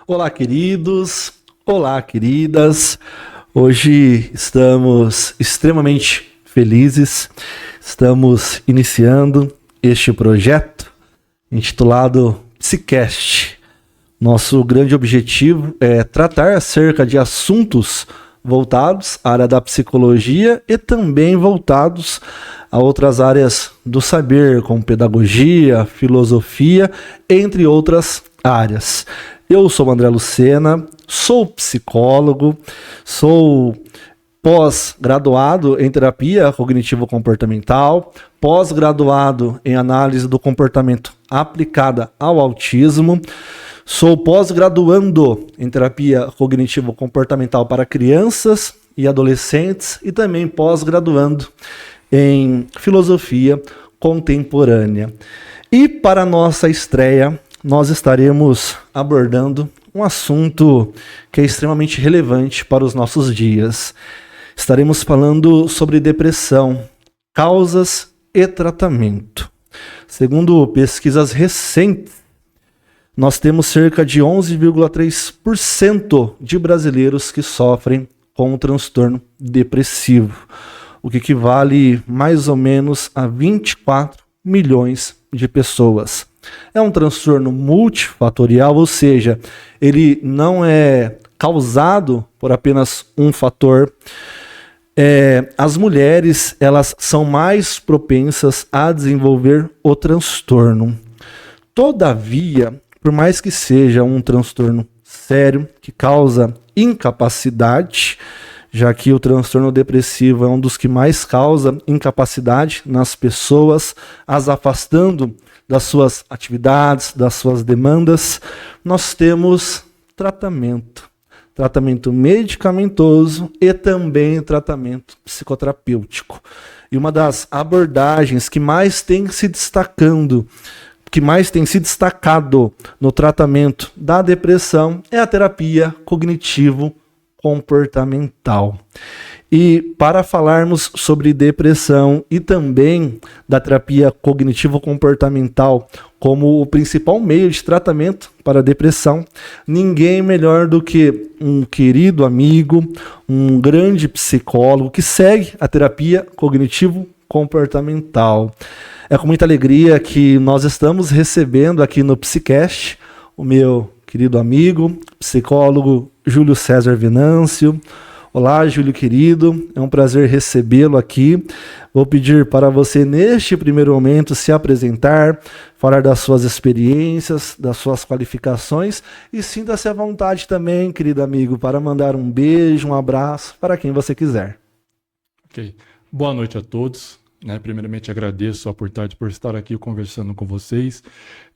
Olá, queridos. Olá, queridas. Hoje estamos extremamente felizes. Estamos iniciando este projeto intitulado Psicast. Nosso grande objetivo é tratar acerca de assuntos voltados à área da psicologia e também voltados a outras áreas do saber, como pedagogia, filosofia, entre outras áreas. Eu sou o André Lucena, sou psicólogo, sou pós-graduado em terapia cognitivo-comportamental, pós-graduado em análise do comportamento aplicada ao autismo, sou pós-graduando em terapia cognitivo-comportamental para crianças e adolescentes e também pós-graduando em filosofia contemporânea. E para a nossa estreia, nós estaremos abordando um assunto que é extremamente relevante para os nossos dias. Estaremos falando sobre depressão, causas e tratamento. Segundo pesquisas recentes, nós temos cerca de 11,3% de brasileiros que sofrem com um transtorno depressivo, o que equivale mais ou menos a 24 milhões de pessoas. É um transtorno multifatorial, ou seja, ele não é causado por apenas um fator. As mulheres, elas são mais propensas a desenvolver o transtorno. Todavia, por mais que seja um transtorno sério, que causa incapacidade, já que o transtorno depressivo é um dos que mais causa incapacidade nas pessoas, as afastando das suas atividades, das suas demandas, nós temos tratamento medicamentoso e também tratamento psicoterapêutico. E uma das abordagens que mais tem se destacado no tratamento da depressão é a terapia cognitivo-comportamental. E para falarmos sobre depressão e também da terapia cognitivo-comportamental como o principal meio de tratamento para a depressão, ninguém melhor do que um querido amigo, um grande psicólogo que segue a terapia cognitivo-comportamental. É com muita alegria que nós estamos recebendo aqui no Psicast o meu querido amigo, psicólogo Júlio César Venâncio. Olá, Júlio querido, é um prazer recebê-lo aqui. Vou pedir para você, neste primeiro momento, se apresentar, falar das suas experiências, das suas qualificações e sinta-se à vontade também, querido amigo, para mandar um beijo, um abraço para quem você quiser. Ok. Boa noite a todos. Primeiramente, agradeço a oportunidade por estar aqui conversando com vocês,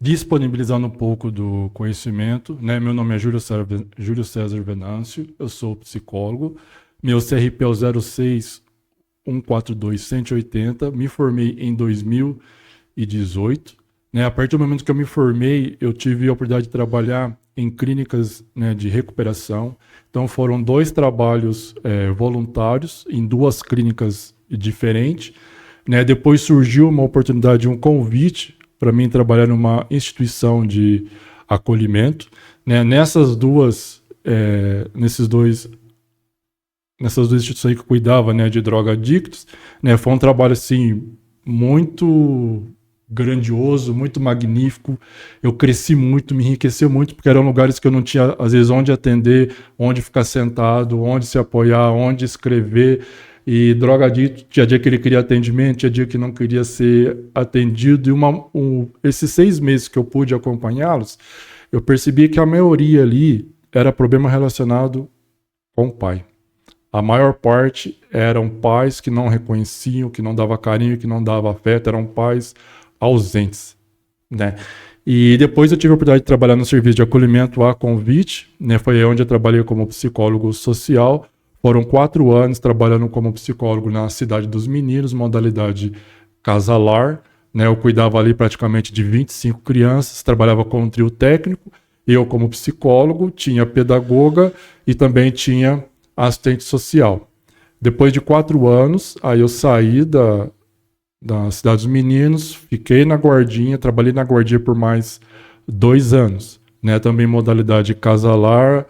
disponibilizando um pouco do conhecimento. Meu nome é Júlio César Venâncio, eu sou psicólogo, meu CRP é o 06142-180, me formei em 2018. A partir do momento que eu me formei, eu tive a oportunidade de trabalhar em clínicas de recuperação. Então, foram 2 trabalhos voluntários em 2 clínicas diferentes. Depois surgiu uma oportunidade, um convite para mim trabalhar numa instituição de acolhimento. Nessas duas instituições que eu cuidava de drogadictos, foi um trabalho assim, muito grandioso, muito magnífico. Eu cresci muito, me enriqueceu muito, porque eram lugares que eu não tinha, às vezes, onde atender, onde ficar sentado, onde se apoiar, onde escrever. E drogadito, tinha dia que ele queria atendimento, tinha dia que não queria ser atendido. E esses 6 meses que eu pude acompanhá-los, eu percebi que a maioria ali era problema relacionado com o pai. A maior parte eram pais que não reconheciam, que não davam carinho, que não davam afeto, eram pais ausentes. E depois eu tive a oportunidade de trabalhar no serviço de acolhimento a convite, foi onde eu trabalhei como psicólogo social. Foram 4 anos trabalhando como psicólogo na Cidade dos Meninos, modalidade casalar. Eu cuidava ali praticamente de 25 crianças, trabalhava com um trio técnico. Eu, como psicólogo, tinha pedagoga e também tinha assistente social. Depois de 4 anos, aí eu saí da Cidade dos Meninos, fiquei na guardinha, trabalhei na guardinha por mais 2 anos. né? Também modalidade casalar,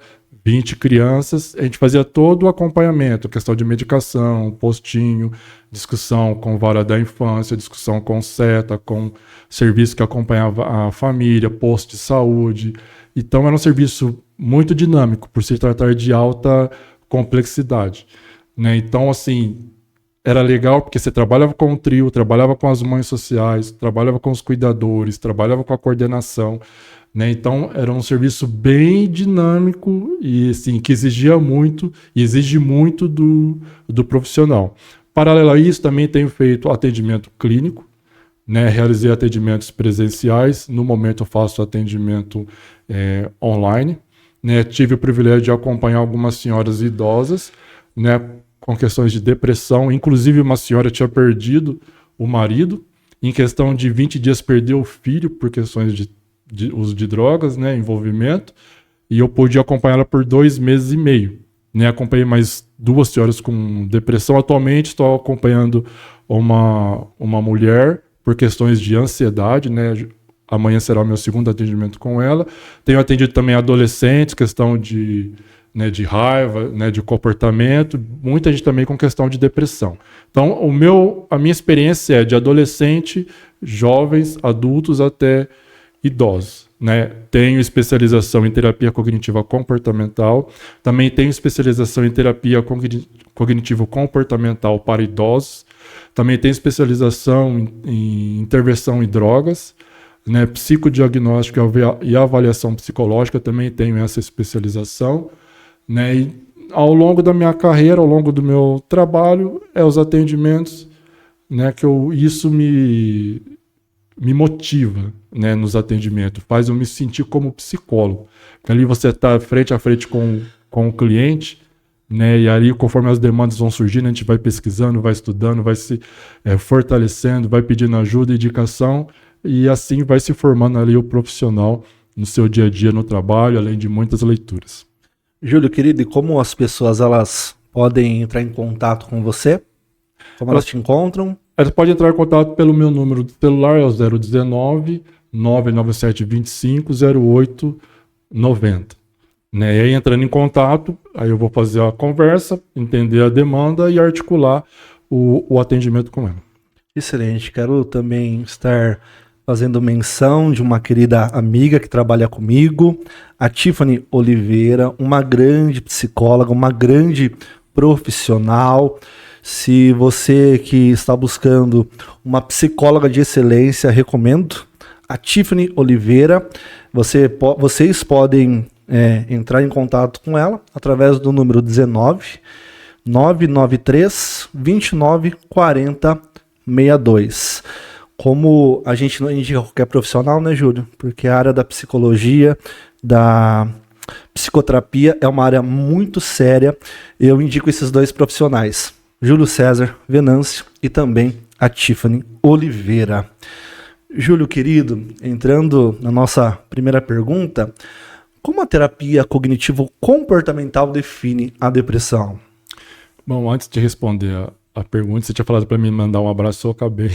20 crianças. A gente fazia todo o acompanhamento, questão de medicação, postinho, discussão com vara da infância, discussão com SETA, com serviço que acompanhava a família, posto de saúde. Então era um serviço muito dinâmico, por se tratar de alta complexidade, né? Então, assim, era legal porque você trabalhava com o trio, trabalhava com as mães sociais, trabalhava com os cuidadores, trabalhava com a coordenação, né? Então, era um serviço bem dinâmico e, assim, que exigia muito e exige muito do profissional. Paralelo a isso, também tenho feito atendimento clínico, né? Realizei atendimentos presenciais. No momento, eu faço atendimento online, né? Tive o privilégio de acompanhar algumas senhoras idosas, né, com questões de depressão. Inclusive, uma senhora tinha perdido o marido. Em questão de 20 dias, perdeu o filho por questões de uso de drogas, né, envolvimento. E eu pude acompanhá-la por 2 meses e meio. Né? Acompanhei mais 2 senhoras com depressão. Atualmente, estou acompanhando uma mulher por questões de ansiedade, né? Amanhã será o meu segundo atendimento com ela. Tenho atendido também adolescentes, questão de raiva, né, de comportamento. Muita gente também com questão de depressão. Então, a minha experiência é de adolescente, jovens, adultos até idosos. Né? Tenho especialização em terapia cognitiva comportamental. Também tenho especialização em terapia cognitivo-comportamental para idosos. Também tenho especialização em intervenção em drogas. Né, psicodiagnóstico e avaliação psicológica, também tenho essa especialização, né, e ao longo da minha carreira, ao longo do meu trabalho, os atendimentos, né, que isso me motiva, né, nos atendimentos, faz eu me sentir como psicólogo, porque ali você está frente a frente com o cliente, né, e aí conforme as demandas vão surgindo, a gente vai pesquisando, vai estudando, vai se fortalecendo, vai pedindo ajuda, indicação, e assim vai se formando ali o profissional no seu dia a dia no trabalho, além de muitas leituras. Júlio, querido, e como as pessoas elas podem entrar em contato com você? Como elas te encontram? Elas podem entrar em contato pelo meu número de celular, é o 019 997 25 08 90. Né? E aí, entrando em contato, aí eu vou fazer a conversa, entender a demanda e articular o atendimento com ela. Excelente. Quero também estar fazendo menção de uma querida amiga que trabalha comigo, a Tiffany Oliveira, uma grande psicóloga, uma grande profissional. Se você que está buscando uma psicóloga de excelência, recomendo a Tiffany Oliveira. Vocês podem entrar em contato com ela através do número 19 993 29 40 62. Como a gente não indica qualquer profissional, né, Júlio? Porque a área da psicologia, da psicoterapia é uma área muito séria. Eu indico esses 2 profissionais, Júlio César Venâncio e também a Tiffany Oliveira. Júlio, querido, entrando na nossa primeira pergunta, como a terapia cognitivo-comportamental define a depressão? Bom, antes de responder a pergunta, você tinha falado para mim mandar um abraço, eu acabei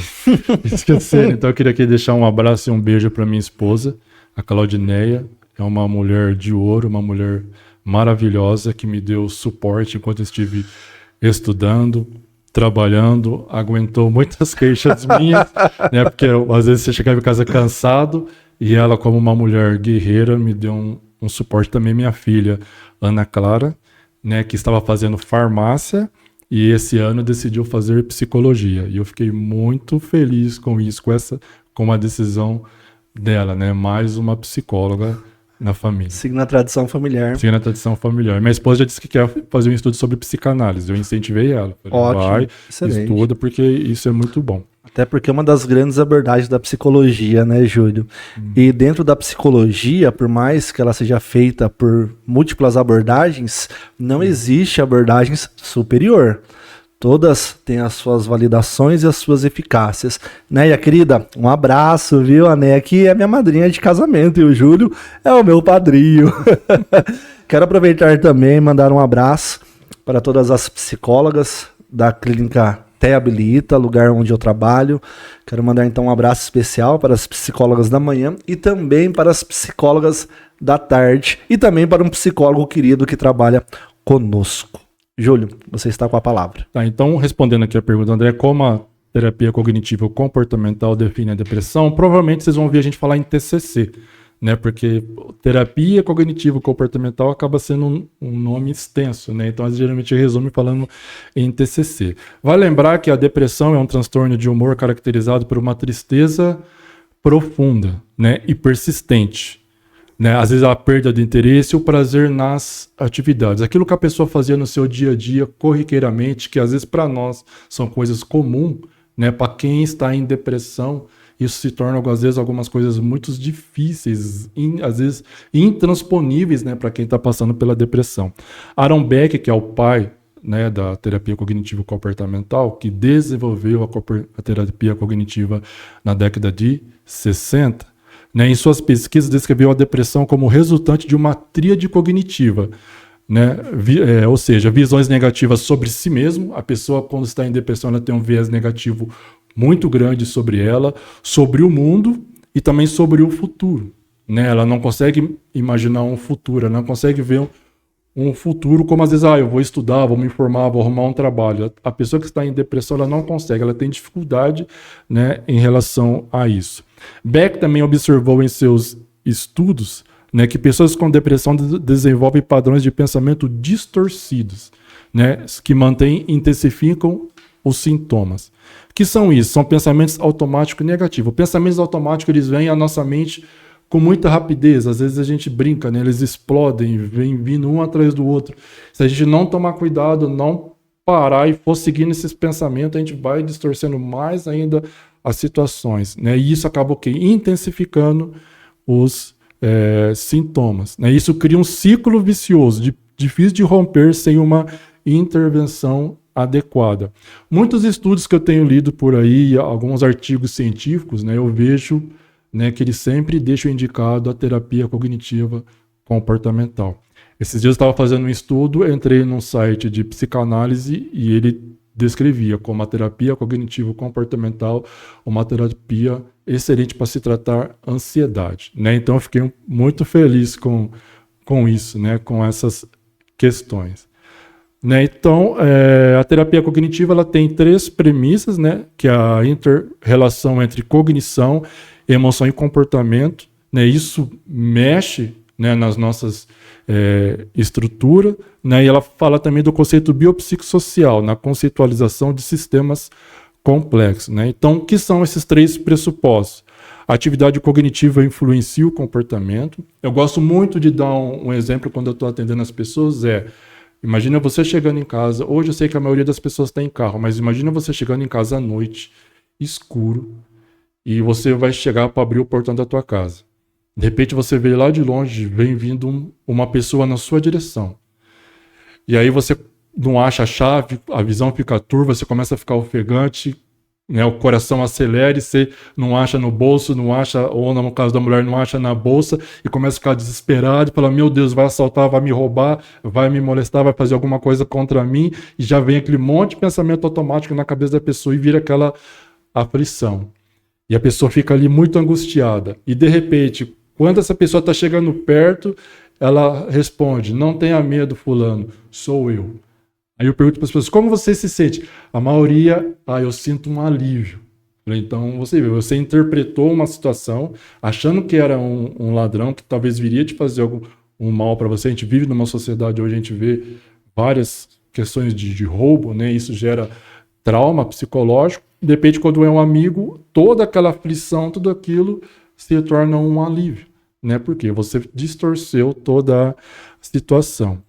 esquecendo. Então eu queria aqui deixar um abraço e um beijo para minha esposa, a Claudineia. É uma mulher de ouro, uma mulher maravilhosa que me deu suporte enquanto eu estive estudando, trabalhando, aguentou muitas queixas minhas, né? Porque às vezes você chegava em casa cansado e ela, como uma mulher guerreira, me deu um suporte. Também minha filha, Ana Clara, né, que estava fazendo farmácia e esse ano decidiu fazer psicologia. E eu fiquei muito feliz com isso, com a decisão dela, né? Mais uma psicóloga na família. Seguindo a tradição familiar. Seguindo a tradição familiar. Minha esposa já disse que quer fazer um estudo sobre psicanálise. Eu incentivei ela. Falei, ótimo, vai, excelente. estuda, porque isso é muito bom. Até porque é uma das grandes abordagens da psicologia, né, Júlio? E dentro da psicologia, por mais que ela seja feita por múltiplas abordagens, não existe abordagem superior. Todas têm as suas validações e as suas eficácias. Néia, querida, um abraço, viu? A Néia aqui é minha madrinha de casamento e o Júlio é o meu padrinho. Quero aproveitar também e mandar um abraço para todas as psicólogas da clínica Te Habilita, lugar onde eu trabalho. Quero mandar então um abraço especial para as psicólogas da manhã e também para as psicólogas da tarde e também para um psicólogo querido que trabalha conosco. Júlio, você está com a palavra. Tá, então, respondendo aqui a pergunta, André, como a terapia cognitivo comportamental define a depressão, provavelmente vocês vão ouvir a gente falar em TCC, né? Porque terapia cognitivo comportamental acaba sendo um nome extenso, né? Então, geralmente resume falando em TCC. Vai lembrar que a depressão é um transtorno de humor caracterizado por uma tristeza profunda, né? E persistente. Né? Às vezes a perda de interesse e o prazer nas atividades. Aquilo que a pessoa fazia no seu dia a dia, corriqueiramente, que às vezes para nós são coisas comuns, né? Para quem está em depressão, isso se torna às vezes algumas coisas muito difíceis, às vezes intransponíveis, né? Para quem está passando pela depressão. Aaron Beck, que é o pai, né, da terapia cognitivo-comportamental, que desenvolveu a terapia cognitiva na década de 60, né, em suas pesquisas descreveu a depressão como resultante de uma tríade cognitiva, né, ou seja, visões negativas sobre si mesmo. A pessoa, quando está em depressão, ela tem um viés negativo muito grande sobre ela, sobre o mundo e também sobre o futuro. Né? Ela não consegue imaginar um futuro, ela não consegue ver um futuro como às vezes, eu vou estudar, vou me informar, vou arrumar um trabalho. A pessoa que está em depressão, ela não consegue, ela tem dificuldade, né, em relação a isso. Beck também observou em seus estudos, né, que pessoas com depressão desenvolvem padrões de pensamento distorcidos, né, que mantêm e intensificam os sintomas. Que são isso? São pensamentos automáticos negativos. Pensamentos automáticos, eles vêm à nossa mente com muita rapidez. Às vezes a gente brinca, né, eles explodem, vêm vindo um atrás do outro. Se a gente não tomar cuidado, não parar e for seguindo esses pensamentos, a gente vai distorcendo mais ainda as situações, né? E isso acaba intensificando os sintomas, né? Isso cria um ciclo vicioso, difícil de romper sem uma intervenção adequada. Muitos estudos que eu tenho lido por aí, alguns artigos científicos, né, eu vejo, né, que eles sempre deixam indicado a terapia cognitiva comportamental. Esses dias eu estava fazendo um estudo, entrei num site de psicanálise e ele descrevia como a terapia cognitivo-comportamental uma terapia excelente para se tratar ansiedade, né? Então eu fiquei muito feliz com isso, né? Com essas questões. Né? Então, a terapia cognitiva ela tem 3 premissas, né? Que é a inter-relação entre cognição, emoção e comportamento. Né? Isso mexe, né, nas nossas estruturas, né? E ela fala também do conceito biopsicossocial, na conceitualização de sistemas complexos. Né? Então, o que são esses 3 pressupostos? A atividade cognitiva influencia o comportamento. Eu gosto muito de dar um exemplo quando eu estou atendendo as pessoas, imagina você chegando em casa, hoje eu sei que a maioria das pessoas está em carro, mas imagina você chegando em casa à noite, escuro, e você vai chegar para abrir o portão da tua casa. De repente você vê lá de longe, vem vindo uma pessoa na sua direção. E aí você não acha a chave, a visão fica turva, você começa a ficar ofegante, né, o coração acelera, você não acha no bolso, não acha, ou no caso da mulher, não acha na bolsa, e começa a ficar desesperado, fala, meu Deus, vai assaltar, vai me roubar, vai me molestar, vai fazer alguma coisa contra mim, e já vem aquele monte de pensamento automático na cabeça da pessoa e vira aquela aflição. E a pessoa fica ali muito angustiada. E de repente, quando essa pessoa está chegando perto, ela responde, não tenha medo, fulano, sou eu. Aí eu pergunto para as pessoas, como você se sente? A maioria, eu sinto um alívio. Então, você interpretou uma situação, achando que era um ladrão, que talvez viria te fazer um mal para você. A gente vive numa sociedade hoje, a gente vê várias questões de roubo, né? Isso gera trauma psicológico. De repente, quando é um amigo, toda aquela aflição, tudo aquilo se torna um alívio, né? Porque você distorceu toda a situação.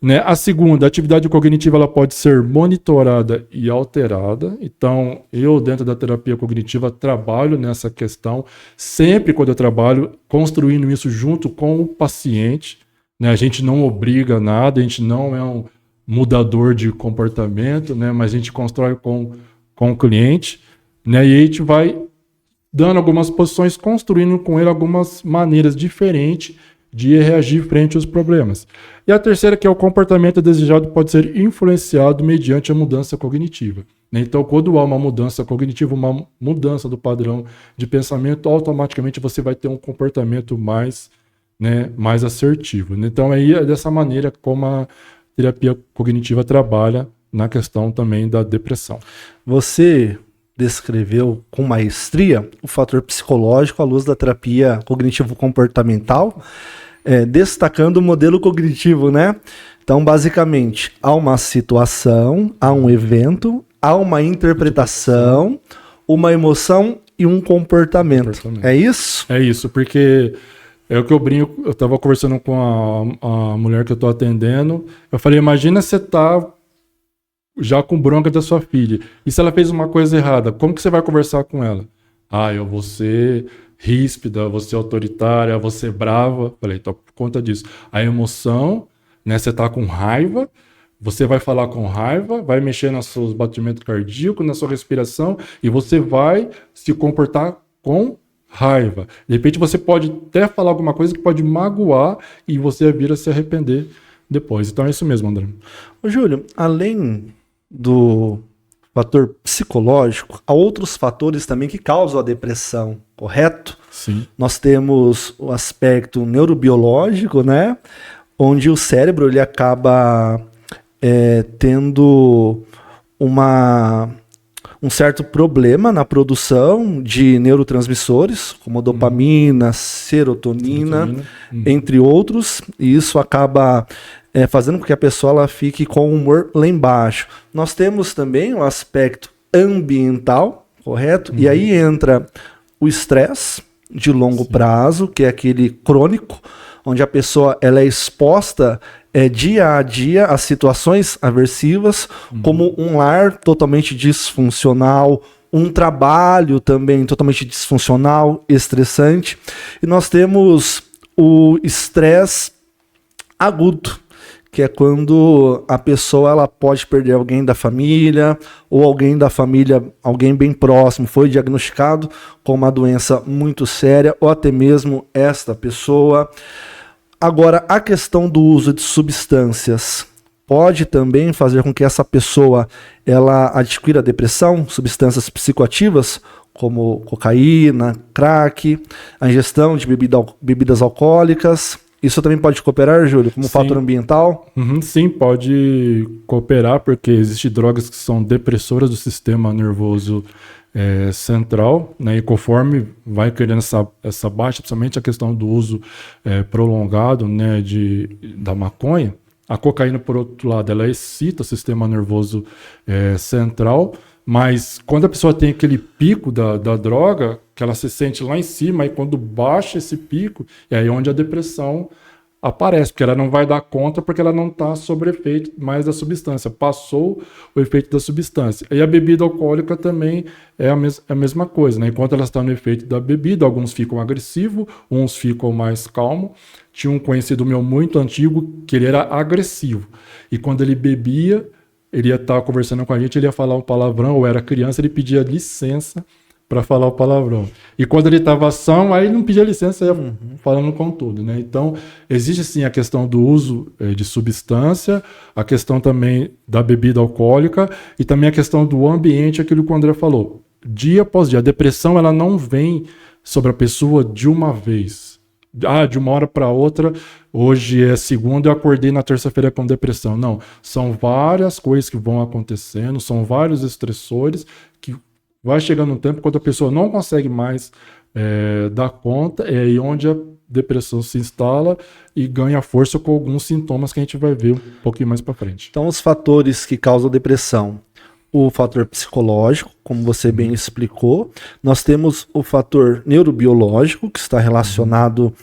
Né? A segunda, a atividade cognitiva ela pode ser monitorada e alterada. Então, eu dentro da terapia cognitiva trabalho nessa questão, sempre quando eu trabalho, construindo isso junto com o paciente. Né? A gente não obriga nada, a gente não é um mudador de comportamento, né? Mas a gente constrói com o cliente, né? E a gente vai dando algumas posições, construindo com ele algumas maneiras diferentes de reagir frente aos problemas. E a terceira, que é o comportamento desejado, pode ser influenciado mediante a mudança cognitiva. Então, quando há uma mudança cognitiva, uma mudança do padrão de pensamento, automaticamente você vai ter um comportamento mais, né, mais assertivo. Então aí é dessa maneira como a terapia cognitiva trabalha na questão também da depressão. Você descreveu com maestria o fator psicológico à luz da terapia cognitivo-comportamental, destacando o modelo cognitivo, né? Então, basicamente, há uma situação, há um evento, há uma interpretação, uma emoção e um comportamento. É isso? É isso, porque é o que eu brinco. Eu estava conversando com a mulher que eu estou atendendo. Eu falei, imagina você tá já com bronca da sua filha. E se ela fez uma coisa errada, como que você vai conversar com ela? Ah, eu vou ser ríspida, vou ser autoritária, vou ser brava. Falei, então por conta disso. A emoção, né? Você tá com raiva, você vai falar com raiva, vai mexer nos seus batimentos cardíacos, na sua respiração, e você vai se comportar com raiva. De repente você pode até falar alguma coisa que pode magoar e você vir a se arrepender depois. Então é isso mesmo, André. Ô, Júlio, além do fator psicológico, há outros fatores também que causam a depressão, correto? Sim. Nós temos o aspecto neurobiológico, né? Onde o cérebro ele acaba tendo um certo problema na produção de neurotransmissores, como dopamina, serotonina, entre outros, e isso acaba fazendo com que a pessoa ela fique com o humor lá embaixo. Nós temos também o aspecto ambiental, correto? E aí entra o estresse de longo prazo, que é aquele crônico, onde a pessoa ela é exposta dia a dia a situações aversivas, como um lar totalmente disfuncional, um trabalho também totalmente disfuncional, estressante. E nós temos o estresse agudo, que é quando a pessoa ela pode perder alguém da família, ou alguém da família, alguém bem próximo, foi diagnosticado com uma doença muito séria, ou até mesmo esta pessoa. Agora, a questão do uso de substâncias pode também fazer com que essa pessoa ela adquira depressão, substâncias psicoativas, como cocaína, crack, a ingestão de bebidas alcoólicas. Isso também pode cooperar, Júlio, como fator ambiental? Sim, pode cooperar, porque existem drogas que são depressoras do sistema nervoso central, né? E conforme vai criando essa baixa, principalmente a questão do uso prolongado, né, da maconha, a cocaína, por outro lado, ela excita o sistema nervoso central, mas quando a pessoa tem aquele pico da droga, que ela se sente lá em cima, e quando baixa esse pico, é aí onde a depressão aparece, porque ela não vai dar conta, porque ela não está sob efeito mais da substância, passou o efeito da substância. E a bebida alcoólica também é a mesma coisa, né? Enquanto ela está no efeito da bebida, alguns ficam agressivos, uns ficam mais calmos. Tinha um conhecido meu muito antigo, que ele era agressivo, e quando ele bebia, ele ia estar conversando com a gente, ele ia falar um palavrão, ou era criança, ele pedia licença para falar o palavrão. E quando ele estava são, aí ele não pedia licença, ia falando com tudo, né? Então, existe sim a questão do uso de substância, a questão também da bebida alcoólica e também a questão do ambiente, aquilo que o André falou. Dia após dia, a depressão ela não vem sobre a pessoa de uma vez. De uma hora para outra, hoje é segunda, eu acordei na terça-feira com depressão. Não, são várias coisas que vão acontecendo, são vários estressores que vai chegando um tempo quando a pessoa não consegue mais dar conta, é aí onde a depressão se instala e ganha força com alguns sintomas que a gente vai ver um pouquinho mais para frente. Então, os fatores que causam depressão: o fator psicológico, como você bem explicou. Nós temos o fator neurobiológico, que está relacionado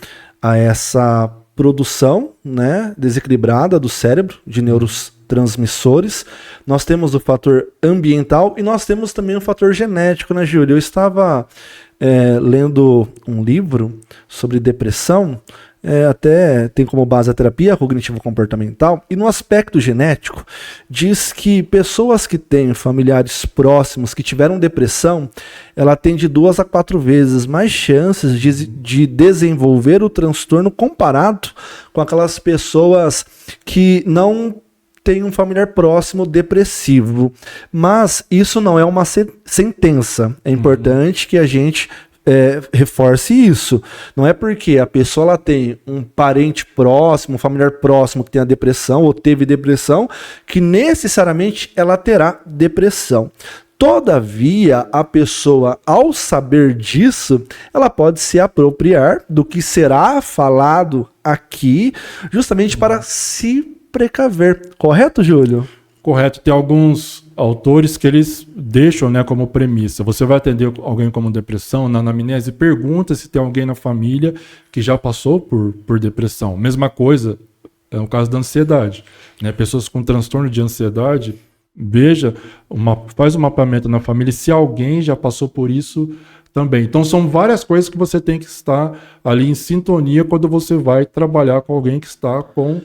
a essa produção, né, desequilibrada do cérebro de neurotransmissores. Nós temos o fator ambiental e nós temos também o fator genético, né, Júlio? Eu estava lendo um livro sobre depressão, até tem como base a terapia cognitivo-comportamental, e no aspecto genético diz que pessoas que têm familiares próximos que tiveram depressão, ela tem de 2 a 4 vezes mais chances de desenvolver o transtorno comparado com aquelas pessoas que não tem um familiar próximo depressivo. Mas isso não é uma sentença. É importante que a gente reforce isso. Não é porque a pessoa ela tem um parente próximo, um familiar próximo que tem a depressão ou teve depressão, que necessariamente ela terá depressão. Todavia, a pessoa, ao saber disso, ela pode se apropriar do que será falado aqui, justamente para se precaver. Correto, Júlio? Correto. Tem alguns autores que eles deixam, né, como premissa. Você vai atender alguém com depressão, na anamnese, pergunta se tem alguém na família que já passou por depressão. Mesma coisa no caso da ansiedade, né? Pessoas com transtorno de ansiedade, faz um mapeamento na família se alguém já passou por isso também. Então são várias coisas que você tem que estar ali em sintonia quando você vai trabalhar com alguém que está com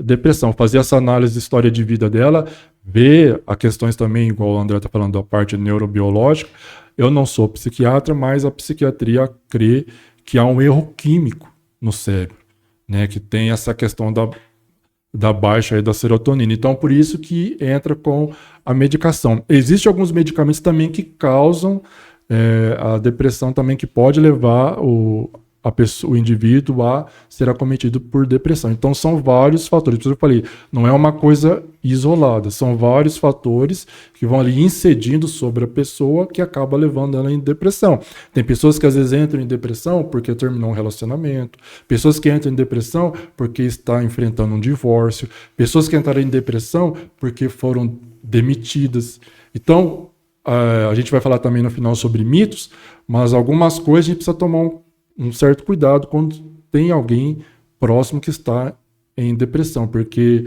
depressão. Fazer essa análise de história de vida dela, ver as questões também, igual o André está falando da parte neurobiológica. Eu não sou psiquiatra, mas a psiquiatria crê que há um erro químico no cérebro, né? Que tem essa questão da baixa aí da serotonina. Então, por isso que entra com a medicação. Existem alguns medicamentos também que causam a depressão também, que pode levar o indivíduo a ser acometido por depressão. Então, são vários fatores. Por isso eu falei, não é uma coisa isolada. São vários fatores que vão ali incidindo sobre a pessoa que acaba levando ela em depressão. Tem pessoas que às vezes entram em depressão porque terminou um relacionamento. Pessoas que entram em depressão porque está enfrentando um divórcio. Pessoas que entraram em depressão porque foram demitidas. Então, a gente vai falar também no final sobre mitos, mas algumas coisas a gente precisa tomar um certo cuidado quando tem alguém próximo que está em depressão, porque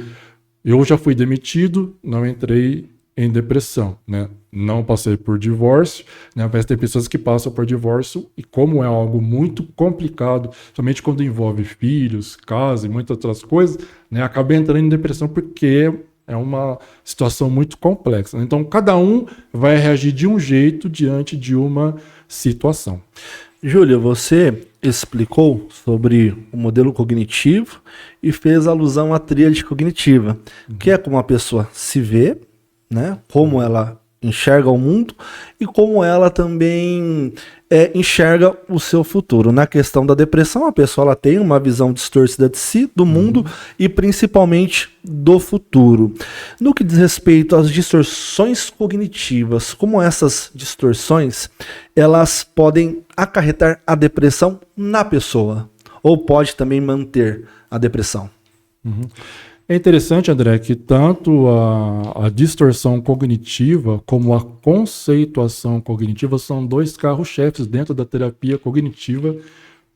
eu já fui demitido, não entrei em depressão, né? Não passei por divórcio, né? Mas tem pessoas que passam por divórcio e como é algo muito complicado, somente quando envolve filhos, casa e muitas outras coisas, né? Acaba entrando em depressão porque é uma situação muito complexa. Então, cada um vai reagir de um jeito diante de uma situação. Júlia, você explicou sobre o modelo cognitivo e fez alusão à tríade cognitiva, que é como a pessoa se vê, né? Como ela enxerga o mundo e como ela também enxerga o seu futuro. Na questão da depressão, a pessoa ela tem uma visão distorcida de si, do mundo e principalmente do futuro. No que diz respeito às distorções cognitivas, como essas distorções, elas podem acarretar a depressão na pessoa ou pode também manter a depressão? É interessante, André, que tanto a distorção cognitiva como a conceituação cognitiva são dois carros-chefes dentro da terapia cognitiva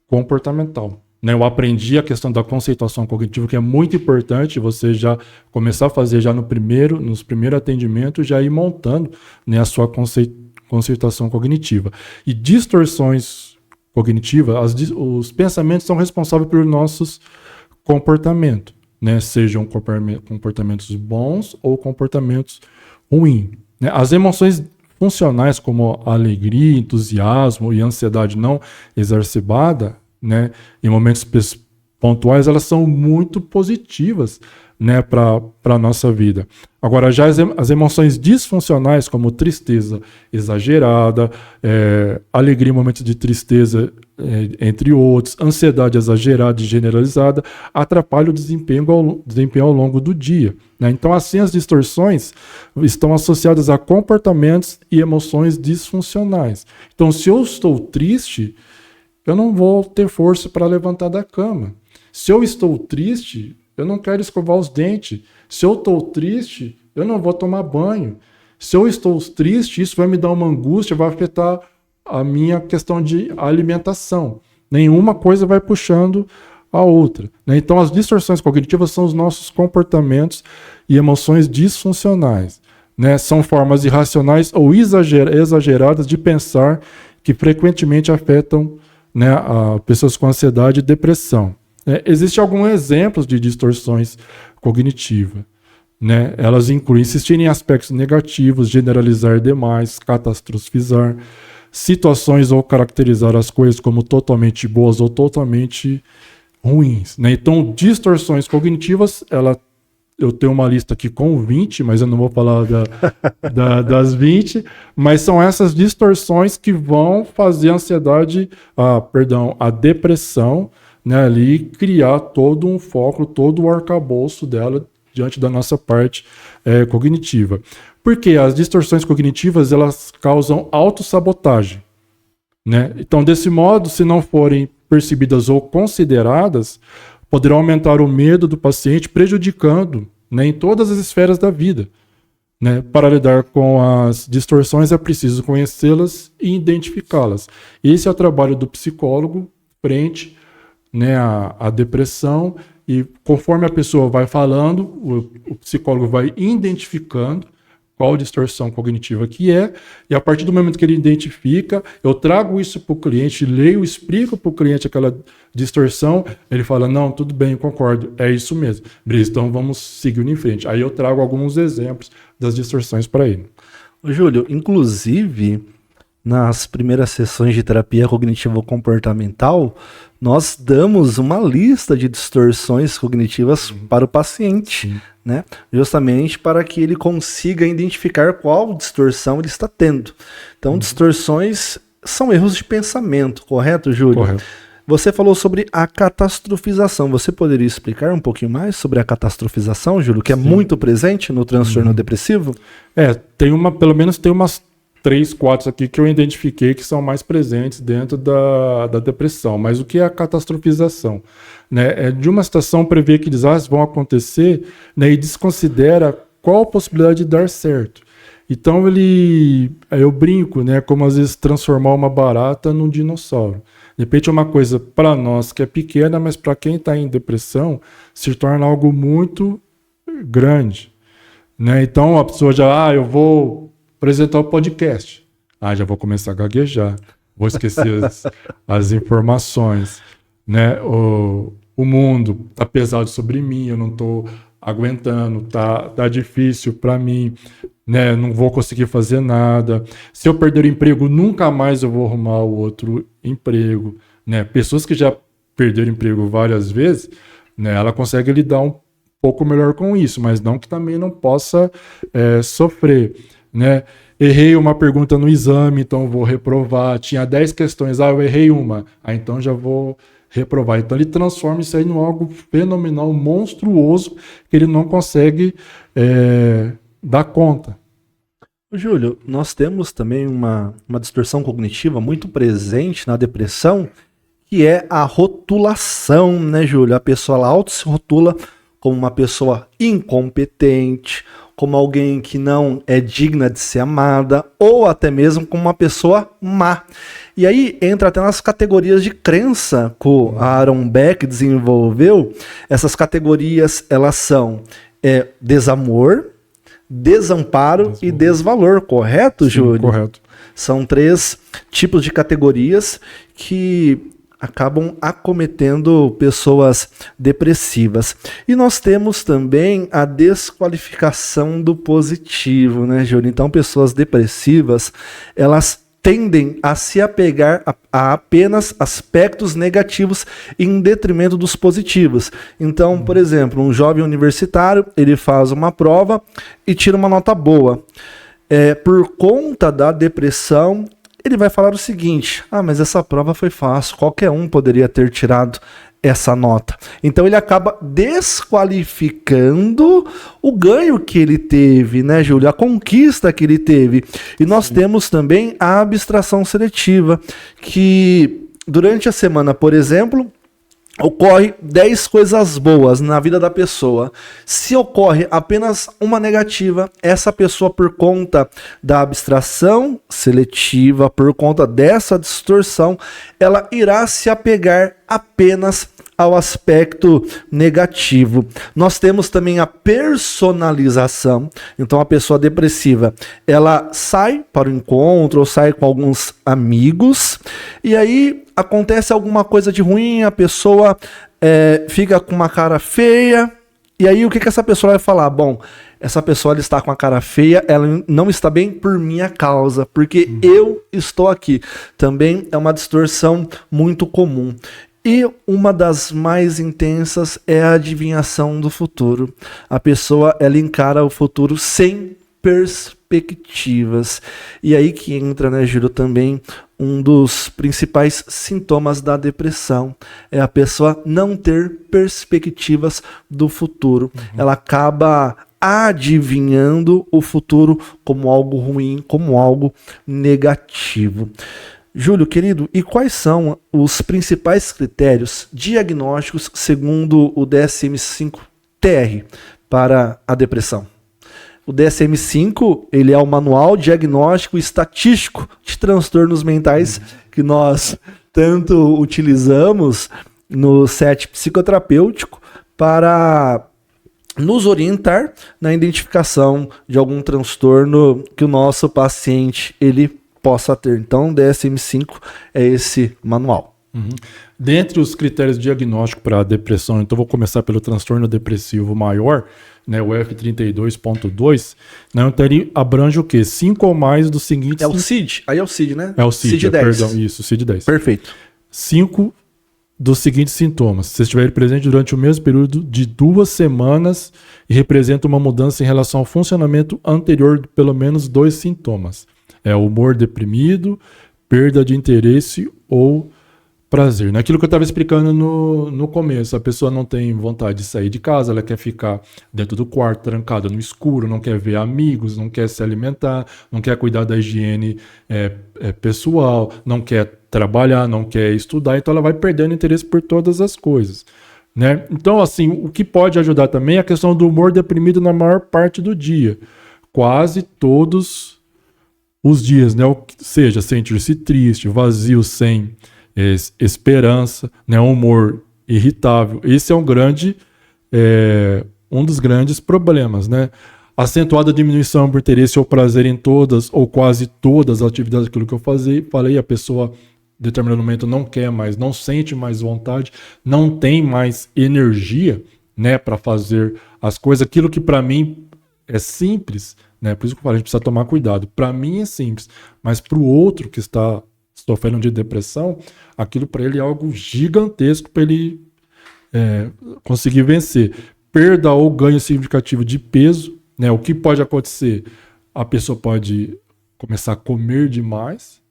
comportamental. Né, eu aprendi a questão da conceituação cognitiva, que é muito importante você já começar a fazer já nos primeiros atendimentos, já ir montando, né, a sua conceituação cognitiva. E distorções cognitivas, os pensamentos são responsáveis pelos nossos comportamentos. Né, sejam comportamentos bons ou comportamentos ruins. Né? As emoções funcionais, como a alegria, entusiasmo e ansiedade não exacerbada, né, em momentos pontuais, elas são muito positivas, né, para a nossa vida. Agora, já as emoções disfuncionais, como tristeza exagerada, alegria em momentos de tristeza, entre outros, ansiedade exagerada e generalizada, atrapalham o desempenho ao longo do dia. Né? Então, assim, as distorções estão associadas a comportamentos e emoções disfuncionais. Então, se eu estou triste, eu não vou ter força para levantar da cama. Se eu estou triste, eu não quero escovar os dentes. Se eu estou triste, eu não vou tomar banho. Se eu estou triste, isso vai me dar uma angústia, vai afetar a minha questão de alimentação. Nenhuma coisa vai puxando a outra. Né? Então, as distorções cognitivas são os nossos comportamentos e emoções disfuncionais. Né? São formas irracionais ou exageradas de pensar que frequentemente afetam, né, pessoas com ansiedade e depressão. Existem alguns exemplos de distorções cognitivas. Né? Elas incluem insistir em aspectos negativos, generalizar demais, catastrofizar situações ou caracterizar as coisas como totalmente boas ou totalmente ruins. Né? Então, distorções cognitivas, ela eu tenho uma lista aqui com 20, mas eu não vou falar das 20, mas são essas distorções que vão fazer a depressão, né, ali criar todo um foco, todo o arcabouço dela diante da nossa parte cognitiva. Porque as distorções cognitivas, elas causam autossabotagem, né? Então, desse modo, se não forem percebidas ou consideradas, poderão aumentar o medo do paciente, prejudicando, né, em todas as esferas da vida. Né? Para lidar com as distorções é preciso conhecê-las e identificá-las. Esse é o trabalho do psicólogo frente, né, à depressão, e conforme a pessoa vai falando, o psicólogo vai identificando qual distorção cognitiva que é, e a partir do momento que ele identifica, eu trago isso para o cliente, leio, explico para o cliente aquela distorção, ele fala, não, tudo bem, concordo, é isso mesmo. Beleza, então vamos seguir em frente. Aí eu trago alguns exemplos das distorções para ele. Ô, Júlio, inclusive, nas primeiras sessões de terapia cognitivo-comportamental, nós damos uma lista de distorções cognitivas para o paciente, né? Justamente para que ele consiga identificar qual distorção ele está tendo. Então, distorções são erros de pensamento, correto, Júlio? Correto. Você falou sobre a catastrofização. Você poderia explicar um pouquinho mais sobre a catastrofização, Júlio, que é muito presente no transtorno depressivo? Pelo menos tem umas 3, 4 aqui que eu identifiquei que são mais presentes dentro da depressão. Mas o que é a catastrofização? Né? É de uma situação prever que desastres vão acontecer, né, e desconsidera qual a possibilidade de dar certo. Então eu brinco, né, como às vezes transformar uma barata num dinossauro. De repente é uma coisa para nós que é pequena, mas para quem está em depressão se torna algo muito grande. Né? Então a pessoa já, eu vou apresentar o podcast. Já vou começar a gaguejar. Vou esquecer as informações. Né? O mundo tá pesado sobre mim, eu não tô aguentando, tá difícil para mim, né? Não vou conseguir fazer nada. Se eu perder o emprego, nunca mais eu vou arrumar o outro emprego. Né? Pessoas que já perderam emprego várias vezes, né, ela consegue lidar um pouco melhor com isso, mas não que também não possa sofrer. Né? Errei uma pergunta no exame, então vou reprovar. Tinha 10 questões, eu errei uma, então já vou reprovar. Então ele transforma isso aí em algo fenomenal, monstruoso, que ele não consegue dar conta. Júlio, nós temos também uma distorção cognitiva muito presente na depressão, que é a rotulação, né, Júlio? A pessoa ela auto se rotula como uma pessoa incompetente, como alguém que não é digna de ser amada, ou até mesmo como uma pessoa má. E aí entra até nas categorias de crença que o Aaron Beck desenvolveu. Essas categorias, elas são desamor, desamparo e desvalor, correto, Júlio? Correto. São 3 tipos de categorias que acabam acometendo pessoas depressivas. E nós temos também a desqualificação do positivo, né, Júlio? Então, pessoas depressivas, elas tendem a se apegar a apenas aspectos negativos em detrimento dos positivos. Então, por exemplo, um jovem universitário, ele faz uma prova e tira uma nota boa. Por conta da depressão, ele vai falar o seguinte: mas essa prova foi fácil, qualquer um poderia ter tirado essa nota. Então ele acaba desqualificando o ganho que ele teve, né, Júlio? A conquista que ele teve. E nós temos também a abstração seletiva, que durante a semana, por exemplo, ocorre 10 coisas boas na vida da pessoa. Se ocorre apenas uma negativa, essa pessoa, por conta da abstração seletiva, por conta dessa distorção, ela irá se apegar apenas ao aspecto negativo. Nós temos também a personalização. Então a pessoa depressiva, ela sai para o encontro ou sai com alguns amigos, e aí acontece alguma coisa de ruim, a pessoa fica com uma cara feia, e aí o que essa pessoa vai falar? Bom, essa pessoa ela está com a cara feia, ela não está bem por minha causa, porque eu estou aqui. Também é uma distorção muito comum. E uma das mais intensas é a adivinhação do futuro. A pessoa, ela encara o futuro sem perspectivas. E aí que entra, né, Júlio, também um dos principais sintomas da depressão. É a pessoa não ter perspectivas do futuro. Ela acaba adivinhando o futuro como algo ruim, como algo negativo. Júlio, querido, e quais são os principais critérios diagnósticos segundo o DSM-5-TR para a depressão? O DSM-5, ele é o Manual Diagnóstico Estatístico de Transtornos Mentais que nós tanto utilizamos no set psicoterapêutico para nos orientar na identificação de algum transtorno que o nosso paciente ele possa ter. Então, o DSM-5 é esse manual. Dentre os critérios diagnósticos para a depressão, então vou começar pelo transtorno depressivo maior, né, o F32.2, né, então ele abrange o quê? 5 ou mais dos seguintes... É o CID? Aí é o CID, né? É o CID, CID-10. Perdão, isso, CID-10. Perfeito. 5 dos seguintes sintomas. Se estiver presente durante o mesmo período de 2 semanas e representa uma mudança em relação ao funcionamento anterior de pelo menos 2 sintomas. É humor deprimido, perda de interesse ou prazer. Naquilo que eu estava explicando no começo, a pessoa não tem vontade de sair de casa, ela quer ficar dentro do quarto, trancada no escuro, não quer ver amigos, não quer se alimentar, não quer cuidar da higiene pessoal, não quer trabalhar, não quer estudar, então ela vai perdendo interesse por todas as coisas, né? Então, assim, o que pode ajudar também é a questão do humor deprimido na maior parte do dia. Quase todos os dias, né? Ou seja, sentir-se triste, vazio, sem esperança, né? Humor irritável. Esse é um dos grandes problemas, né? Acentuada diminuição por interesse ou prazer em todas ou quase todas as atividades, aquilo que eu falei, a pessoa em determinado momento não quer mais, não sente mais vontade, não tem mais energia, né, para fazer as coisas, aquilo que para mim é simples, né? Por isso que eu falo, a gente precisa tomar cuidado. Para mim é simples, mas para o outro que está sofrendo de depressão, aquilo para ele é algo gigantesco para ele conseguir vencer. Perda ou ganho significativo de peso, né? O que pode acontecer? A pessoa pode começar a comer demais,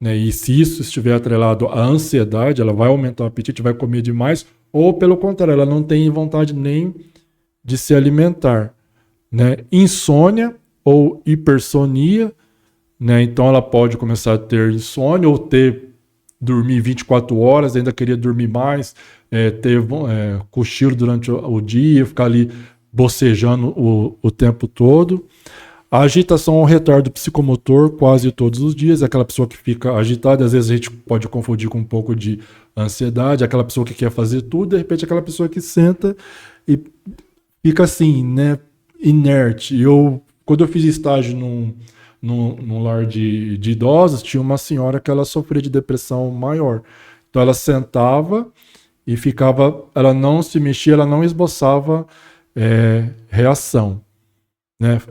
né? E se isso estiver atrelado à ansiedade, ela vai aumentar o apetite, vai comer demais, ou pelo contrário, ela não tem vontade nem de se alimentar, né? Insônia ou hipersonia, né? Então ela pode começar a ter insônia ou dormir 24 horas, ainda queria dormir mais, ter cochilo durante o dia, ficar ali bocejando o tempo todo. A agitação ou retardo psicomotor quase todos os dias, aquela pessoa que fica agitada, às vezes a gente pode confundir com um pouco de ansiedade, aquela pessoa que quer fazer tudo, de repente aquela pessoa que senta e fica assim, né, inerte. Quando eu fiz estágio num lar de idosos, tinha uma senhora que ela sofria de depressão maior. Então ela sentava e ficava, ela não se mexia, ela não esboçava reação, né?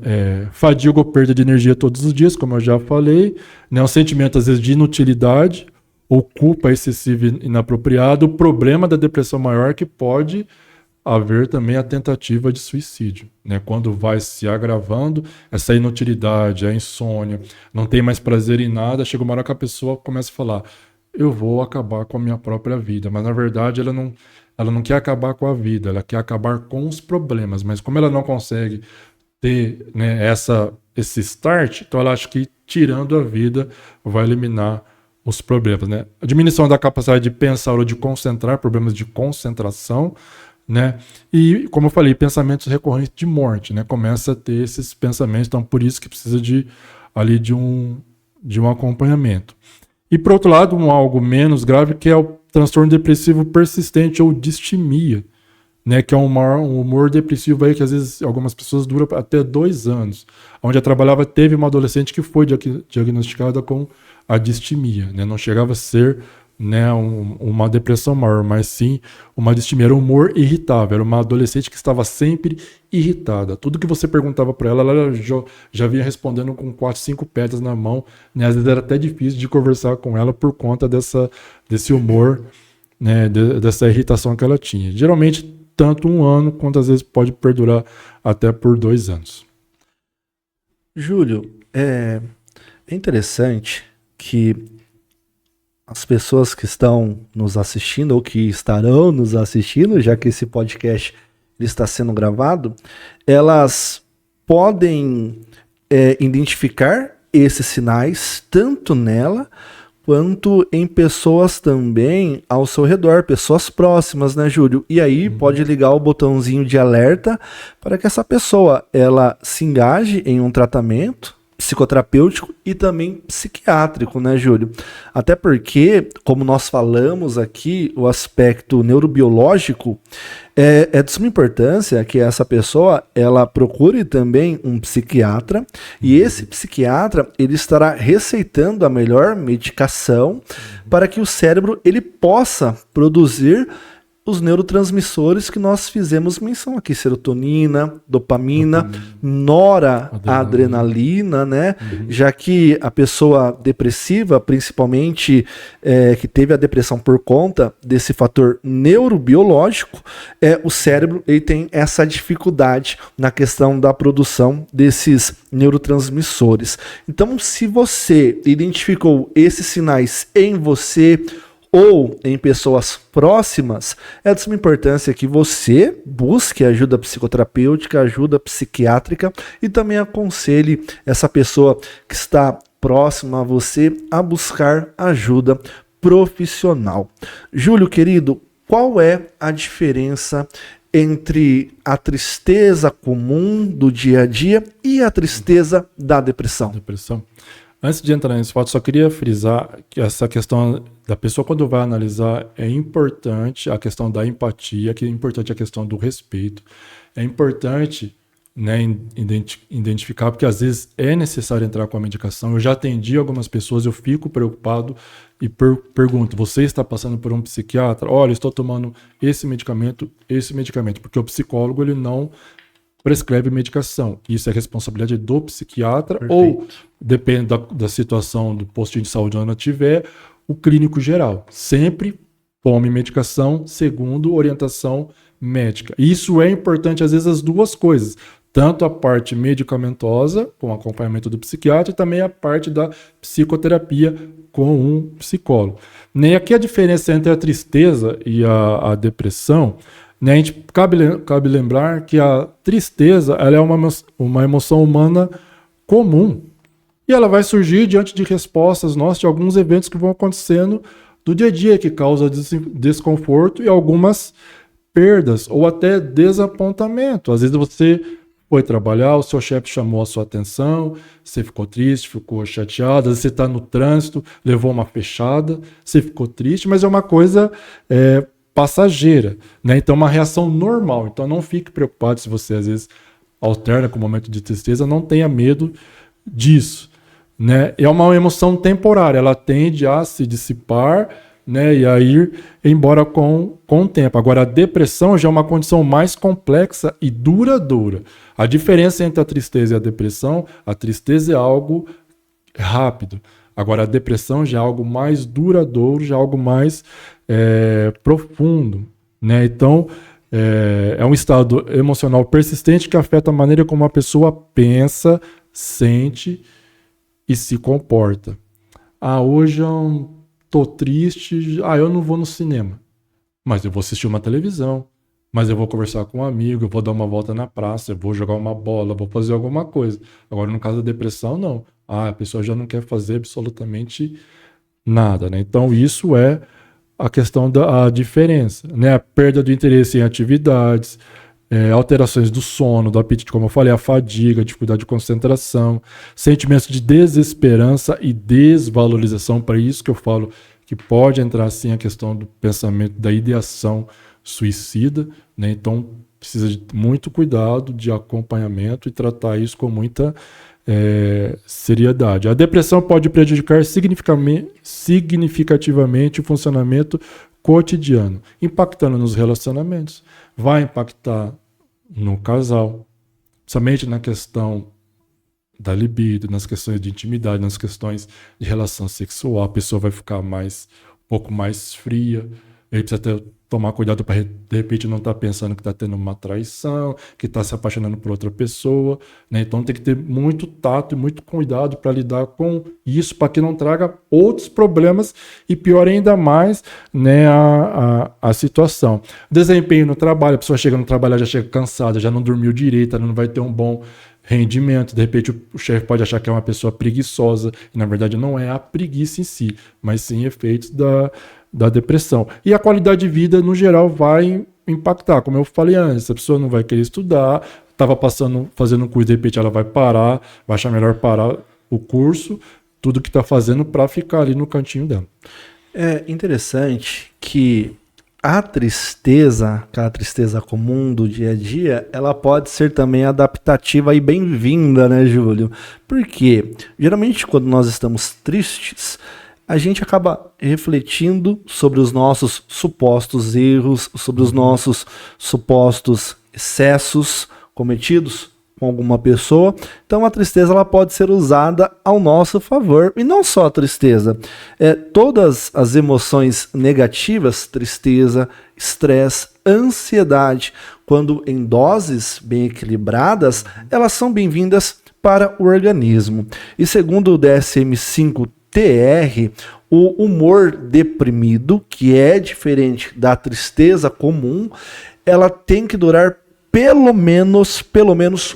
Fadiga ou perda de energia todos os dias, como eu já falei, né? Um sentimento às vezes de inutilidade ou culpa excessiva e inapropriada. O problema da depressão maior é que pode haver também a tentativa de suicídio, né? Quando vai se agravando essa inutilidade, a insônia, não tem mais prazer em nada, chega uma hora que a pessoa começa a falar: eu vou acabar com a minha própria vida, mas na verdade ela não quer acabar com a vida, ela quer acabar com os problemas, mas como ela não consegue ter, né, esse start, então ela acha que tirando a vida vai eliminar os problemas, né? A diminuição da capacidade de pensar ou de concentrar, problemas de concentração, né? E, como eu falei, pensamentos recorrentes de morte, né? Começa a ter esses pensamentos, então por isso que precisa de um acompanhamento. E por outro lado, algo menos grave, que é o transtorno depressivo persistente ou distimia, né? Que é um humor depressivo aí que às vezes algumas pessoas dura até 2 anos. Onde eu trabalhava, teve uma adolescente que foi diagnosticada com a distimia, né? Não chegava a ser, né, uma depressão maior, mas sim uma distimia, era um humor irritável, era uma adolescente que estava sempre irritada. Tudo que você perguntava para ela já vinha respondendo com 4, 5 pedras na mão, né? Às vezes era até difícil de conversar com ela por conta desse humor né, dessa irritação que ela tinha. Geralmente, tanto 1 ano, quanto às vezes pode perdurar até por 2 anos. Júlio, é interessante que as pessoas que estão nos assistindo ou que estarão nos assistindo, já que esse podcast ele está sendo gravado, elas podem identificar esses sinais tanto nela quanto em pessoas também ao seu redor, pessoas próximas, né, Júlio? E aí pode ligar o botãozinho de alerta para que essa pessoa ela se engaje em um tratamento psicoterapêutico e também psiquiátrico, né, Júlio? Até porque, como nós falamos aqui, o aspecto neurobiológico é de suma importância que essa pessoa ela procure também um psiquiatra e esse psiquiatra ele estará receitando a melhor medicação para que o cérebro ele possa produzir os neurotransmissores que nós fizemos menção aqui, serotonina, dopamina, noradrenalina, né? Já que a pessoa depressiva, principalmente que teve a depressão por conta desse fator neurobiológico, o cérebro ele tem essa dificuldade na questão da produção desses neurotransmissores. Então, se você identificou esses sinais em você, ou em pessoas próximas, é de suma importância que você busque ajuda psicoterapêutica, ajuda psiquiátrica e também aconselhe essa pessoa que está próxima a você a buscar ajuda profissional. Júlio, querido, qual é a diferença entre a tristeza comum do dia a dia e a tristeza da depressão? Antes de entrar nesse fato, só queria frisar que essa questão da pessoa, quando vai analisar, é importante a questão da empatia, que é importante a questão do respeito. É importante, né, identificar, porque às vezes é necessário entrar com a medicação. Eu já atendi algumas pessoas, eu fico preocupado e pergunto, você está passando por um psiquiatra? Olha, estou tomando esse medicamento, porque o psicólogo ele não prescreve medicação. Isso é responsabilidade do psiquiatra. Perfeito. Ou, depende da situação do postinho de saúde onde ela tiver, o clínico geral. Sempre tome medicação segundo orientação médica. Isso é importante, às vezes, as duas coisas. Tanto a parte medicamentosa, com acompanhamento do psiquiatra, e também a parte da psicoterapia com um psicólogo. E aqui a diferença entre a tristeza e a depressão, né, a gente cabe lembrar que a tristeza ela é uma emoção humana comum. E ela vai surgir diante de respostas nossas de alguns eventos que vão acontecendo do dia a dia, que causam desconforto e algumas perdas ou até desapontamento. Às vezes você foi trabalhar, o seu chefe chamou a sua atenção, você ficou triste, ficou chateado, às vezes você está no trânsito, levou uma fechada, você ficou triste, mas é uma coisa passageira, né? Então, uma reação normal. Então, não fique preocupado se você, às vezes, alterna com o momento de tristeza, não tenha medo disso, né? É uma emoção temporária, ela tende a se dissipar, né, e a ir embora com o tempo. Agora, a depressão já é uma condição mais complexa e duradoura. A diferença entre a tristeza e a depressão, a tristeza é algo rápido. Agora, a depressão já é algo mais duradouro, já é algo mais profundo, né? Então, é um estado emocional persistente que afeta a maneira como a pessoa pensa, sente e se comporta. Hoje eu tô triste, eu não vou no cinema, mas eu vou assistir uma televisão, mas eu vou conversar com um amigo, eu vou dar uma volta na praça, eu vou jogar uma bola, vou fazer alguma coisa. Agora, no caso da depressão, não. A pessoa já não quer fazer absolutamente nada, né? Então, isso é a questão da diferença, né? A perda do interesse em atividades, alterações do sono, do apetite, como eu falei, a fadiga, a dificuldade de concentração, sentimentos de desesperança e desvalorização. Para isso que eu falo que pode entrar, sim, a questão do pensamento, da ideação suicida, né? Então, precisa de muito cuidado, de acompanhamento e tratar isso com muita seriedade. A depressão pode prejudicar significativamente o funcionamento cotidiano, impactando nos relacionamentos, vai impactar no casal, somente na questão da libido, nas questões de intimidade, nas questões de relação sexual, a pessoa vai ficar um pouco mais fria, ele precisa tomar cuidado para, de repente, não estar pensando que está tendo uma traição, que está se apaixonando por outra pessoa, né? Então tem que ter muito tato e muito cuidado para lidar com isso, para que não traga outros problemas e pior ainda mais, né, a situação. Desempenho no trabalho, a pessoa chega no trabalho, já chega cansada, já não dormiu direito, ela não vai ter um bom rendimento. De repente o chefe pode achar que é uma pessoa preguiçosa, e na verdade não é a preguiça em si, mas sim efeitos da depressão. E a qualidade de vida, no geral, vai impactar. Como eu falei antes, a pessoa não vai querer estudar, estava fazendo um curso, de repente ela vai parar, vai achar melhor parar o curso, tudo que está fazendo para ficar ali no cantinho dela. É interessante que aquela tristeza comum do dia a dia, ela pode ser também adaptativa e bem-vinda, né, Júlio? Porque, geralmente, quando nós estamos tristes, a gente acaba refletindo sobre os nossos supostos erros, sobre os nossos supostos excessos cometidos com alguma pessoa. Então a tristeza ela pode ser usada ao nosso favor. E não só a tristeza. Todas as emoções negativas, tristeza, estresse, ansiedade, quando em doses bem equilibradas, elas são bem-vindas para o organismo. E segundo o DSM-5-TR, o humor deprimido, que é diferente da tristeza comum, ela tem que durar pelo menos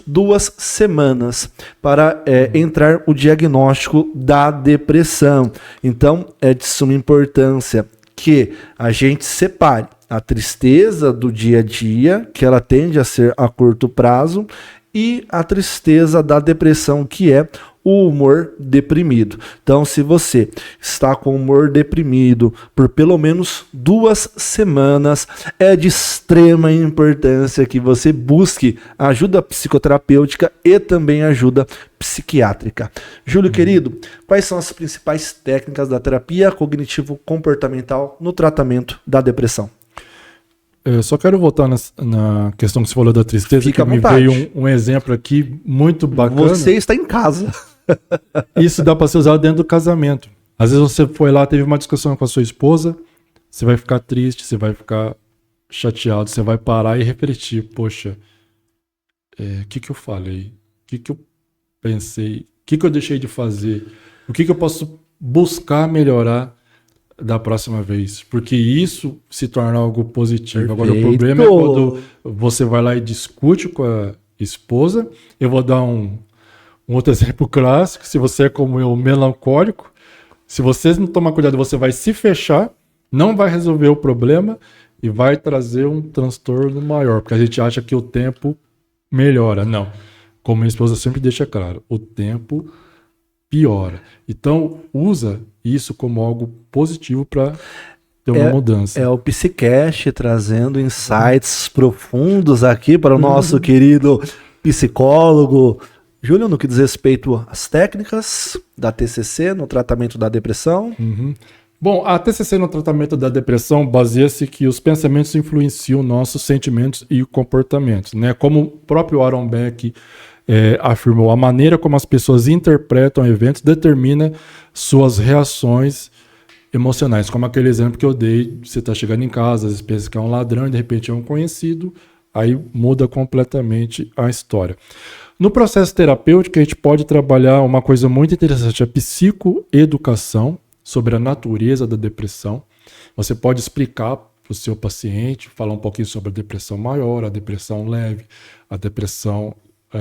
2 semanas para entrar o diagnóstico da depressão. Então, é de suma importância que a gente separe a tristeza do dia a dia, que ela tende a ser a curto prazo, e a tristeza da depressão, que é o humor deprimido. Então, se você está com humor deprimido por pelo menos 2 semanas, é de extrema importância que você busque ajuda psicoterapêutica e também ajuda psiquiátrica. Júlio, querido, quais são as principais técnicas da terapia cognitivo-comportamental no tratamento da depressão? Eu só quero voltar na questão que você falou da tristeza, Fica que me veio um exemplo aqui muito bacana. Você está em casa. Isso dá para ser usado dentro do casamento. Às vezes você foi lá, teve uma discussão com a sua esposa, você vai ficar triste, você vai ficar chateado, você vai parar e refletir. Poxa, o que eu falei? O que eu pensei? O que eu deixei de fazer? O que eu posso buscar melhorar da próxima vez? Porque isso se torna algo positivo. Perfeito. Agora, o problema é quando você vai lá e discute com a esposa. Eu vou dar um outro exemplo clássico. Se você é como eu, melancólico, se você não tomar cuidado, você vai se fechar, não vai resolver o problema e vai trazer um transtorno maior, porque a gente acha que o tempo melhora. Não. Como minha esposa sempre deixa claro, o tempo piora. Então, usa isso como algo positivo para ter uma mudança. É o Psicast trazendo insights profundos aqui para o nosso querido psicólogo Júlio, no que diz respeito às técnicas da TCC no tratamento da depressão. Bom, a TCC no tratamento da depressão baseia-se que os pensamentos influenciam nossos sentimentos e comportamentos, né? Como o próprio Aaron Beck afirmou, a maneira como as pessoas interpretam eventos determina suas reações emocionais. Como aquele exemplo que eu dei, você está chegando em casa, às vezes pensa que é um ladrão e de repente é um conhecido, aí muda completamente a história. No processo terapêutico, a gente pode trabalhar uma coisa muito interessante, a psicoeducação, sobre a natureza da depressão. Você pode explicar para o seu paciente, falar um pouquinho sobre a depressão maior, a depressão leve, a depressão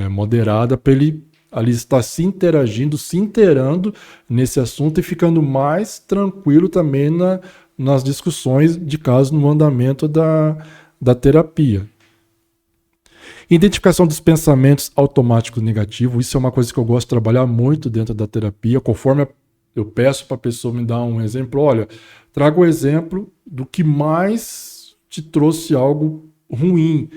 moderada, para ele ali estar se interagindo, se inteirando nesse assunto e ficando mais tranquilo também nas discussões de caso no andamento da terapia. Identificação dos pensamentos automáticos negativos, isso é uma coisa que eu gosto de trabalhar muito dentro da terapia, conforme eu peço para a pessoa me dar um exemplo, olha, traga o exemplo do que mais te trouxe algo ruim,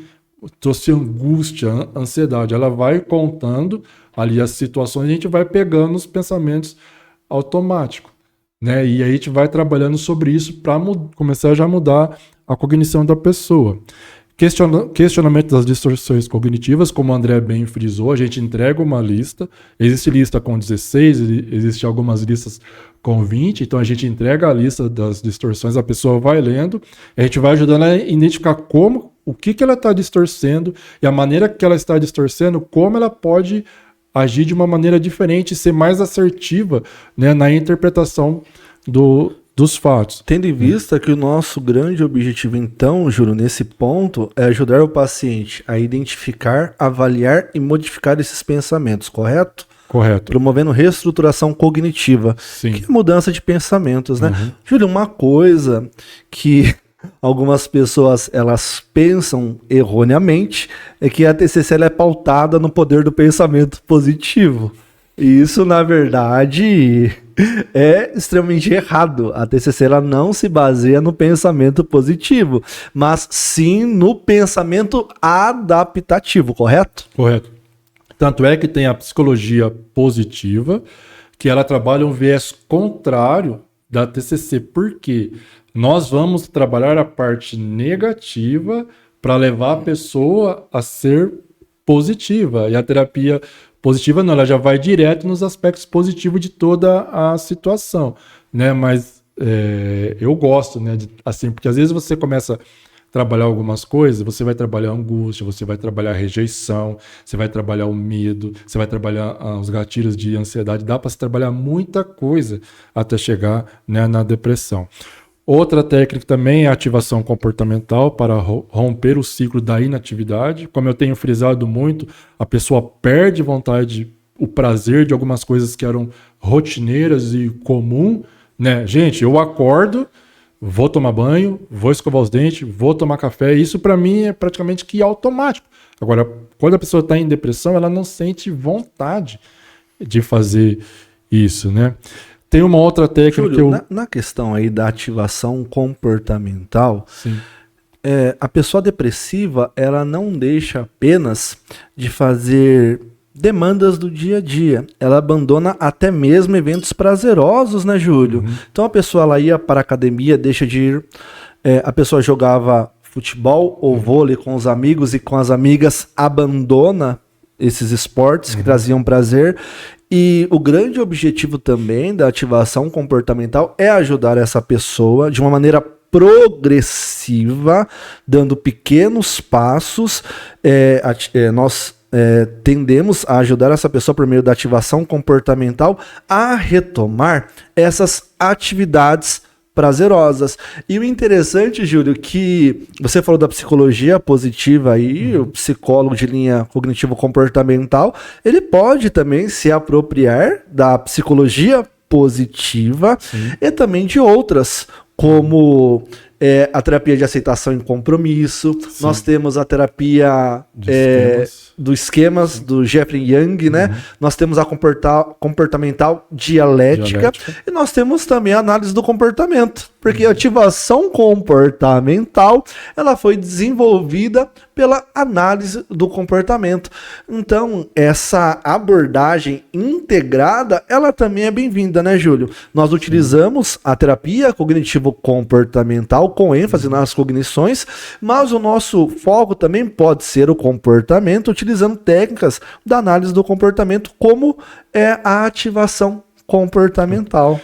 trouxe angústia, ansiedade. Ela vai contando ali as situações e a gente vai pegando os pensamentos automáticos, né? E aí a gente vai trabalhando sobre isso para começar já a mudar a cognição da pessoa. Questionamento das distorções cognitivas, como o André bem frisou, a gente entrega uma lista, existe lista com 16, existe algumas listas com 20, então a gente entrega a lista das distorções, a pessoa vai lendo, a gente vai ajudando a identificar o que ela está distorcendo e a maneira que ela está distorcendo, como ela pode agir de uma maneira diferente, ser mais assertiva, né, na interpretação dos fatos. Tendo em vista que o nosso grande objetivo, então, Júlio, nesse ponto, é ajudar o paciente a identificar, avaliar e modificar esses pensamentos, correto? Correto. Promovendo reestruturação cognitiva, Sim. que é mudança de pensamentos, né? Júlio, uma coisa que algumas pessoas elas pensam erroneamente é que a TCC ela é pautada no poder do pensamento positivo. E isso, na verdade, é extremamente errado. A TCC ela não se baseia no pensamento positivo, mas sim no pensamento adaptativo, correto? Correto. Tanto é que tem a psicologia positiva, que ela trabalha um viés contrário da TCC. Por quê? Nós vamos trabalhar a parte negativa para levar a pessoa a ser positiva. E a terapia positiva não, ela já vai direto nos aspectos positivos de toda a situação, né? Mas eu gosto, né? Assim, porque às vezes você começa a trabalhar algumas coisas, você vai trabalhar a angústia, você vai trabalhar a rejeição, você vai trabalhar o medo, você vai trabalhar os gatilhos de ansiedade, dá para se trabalhar muita coisa até chegar, né, na depressão. Outra técnica também é a ativação comportamental para romper o ciclo da inatividade. Como eu tenho frisado muito, a pessoa perde vontade, o prazer de algumas coisas que eram rotineiras e comum, né? Gente, eu acordo, vou tomar banho, vou escovar os dentes, vou tomar café. Isso para mim é praticamente que automático. Agora, quando a pessoa está em depressão, ela não sente vontade de fazer isso, né? Tem uma outra técnica Júlio, na questão aí da ativação comportamental, a pessoa depressiva, ela não deixa apenas de fazer demandas do dia a dia. Ela abandona até mesmo eventos prazerosos, né, Júlio? Então a pessoa ela ia para a academia, deixa de ir. A pessoa jogava futebol ou vôlei com os amigos e com as amigas, abandona esses esportes que traziam prazer. E o grande objetivo também da ativação comportamental é ajudar essa pessoa de uma maneira progressiva, dando pequenos passos. Nós tendemos a ajudar essa pessoa por meio da ativação comportamental a retomar essas atividades prazerosas. E o interessante, Júlio, que você falou da psicologia positiva aí, o psicólogo de linha cognitivo-comportamental, ele pode também se apropriar da psicologia positiva e também de outras, como a terapia de aceitação e compromisso. Nós temos a terapia dos esquemas do Jeffrey Young, né? Nós temos a comportamental dialética e nós temos também a análise do comportamento, porque a ativação comportamental ela foi desenvolvida pela análise do comportamento. Então, essa abordagem integrada, ela também é bem-vinda, né, Júlio? Nós utilizamos a terapia cognitivo-comportamental com ênfase nas cognições, mas o nosso foco também pode ser o comportamento, utilizando técnicas da análise do comportamento, como é a ativação comportamental.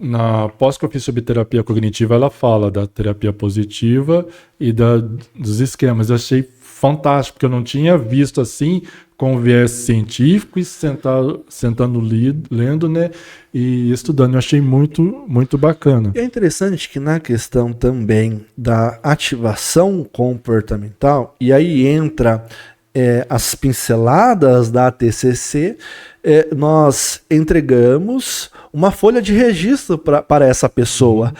Na pós que eu fiz sobre terapia cognitiva, ela fala da terapia positiva e dos esquemas. Eu achei fantástico, porque eu não tinha visto assim, com viés científico e sentando lendo, né, e estudando. Eu achei muito, muito bacana. E é interessante que na questão também da ativação comportamental, e aí entra as pinceladas da TCC, nós entregamos uma folha de registro para essa pessoa.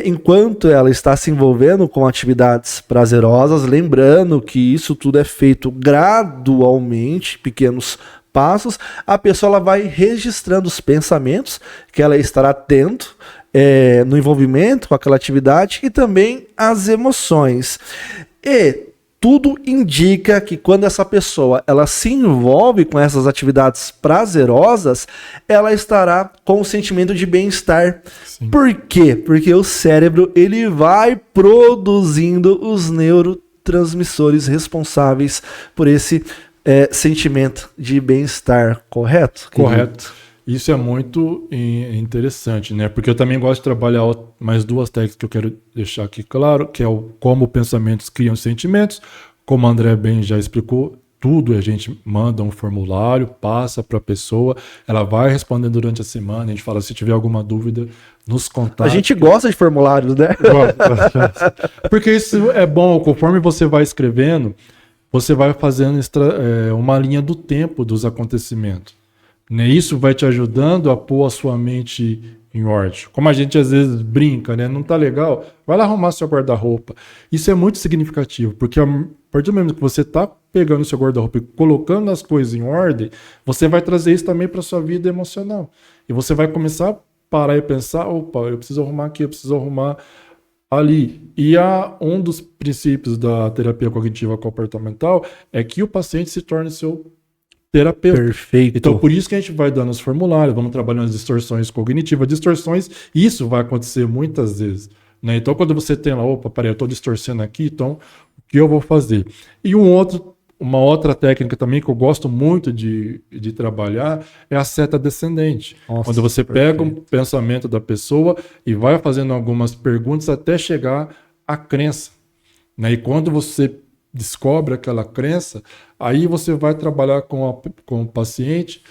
Enquanto ela está se envolvendo com atividades prazerosas, lembrando que isso tudo é feito gradualmente, pequenos passos, a pessoa ela vai registrando os pensamentos que ela estará tendo no envolvimento com aquela atividade e também as emoções. E tudo indica que quando essa pessoa ela se envolve com essas atividades prazerosas, ela estará com um sentimento de bem-estar. Por quê? Porque o cérebro ele vai produzindo os neurotransmissores. neurotransmissores responsáveis por esse sentimento de bem-estar, correto? Correto. Isso é muito interessante, né? Porque eu também gosto de trabalhar mais duas técnicas que eu quero deixar aqui claro, que é como pensamentos criam sentimentos, como o André bem já explicou, tudo a gente manda um formulário, passa para a pessoa, ela vai respondendo durante a semana, a gente fala, se tiver alguma dúvida, nos contar. A gente gosta de formulários, né? Porque isso é bom, conforme você vai escrevendo, você vai fazendo uma linha do tempo dos acontecimentos. Né? Isso vai te ajudando a pôr a sua mente em ordem. Como a gente às vezes brinca, né? Não tá legal? Vai lá arrumar seu guarda-roupa. Isso é muito significativo, porque a partir do momento que você tá pegando seu guarda-roupa e colocando as coisas em ordem, você vai trazer isso também para sua vida emocional. E você vai começar a parar e pensar, opa, eu preciso arrumar aqui, eu preciso arrumar ali. E um dos princípios da terapia cognitiva comportamental é que o paciente se torne seu terapeuta. Perfeito. Então, por isso que a gente vai dando os formulários, vamos trabalhando as distorções cognitivas. Distorções, isso vai acontecer muitas vezes. Né? Então, quando você tem lá, opa, peraí, eu estou distorcendo aqui, então, o que eu vou fazer? E uma outra técnica também que eu gosto muito de trabalhar é a seta descendente. Nossa, quando você pega um pensamento da pessoa e vai fazendo algumas perguntas até chegar à crença. Né? E quando você descobre aquela crença, aí você vai trabalhar com o paciente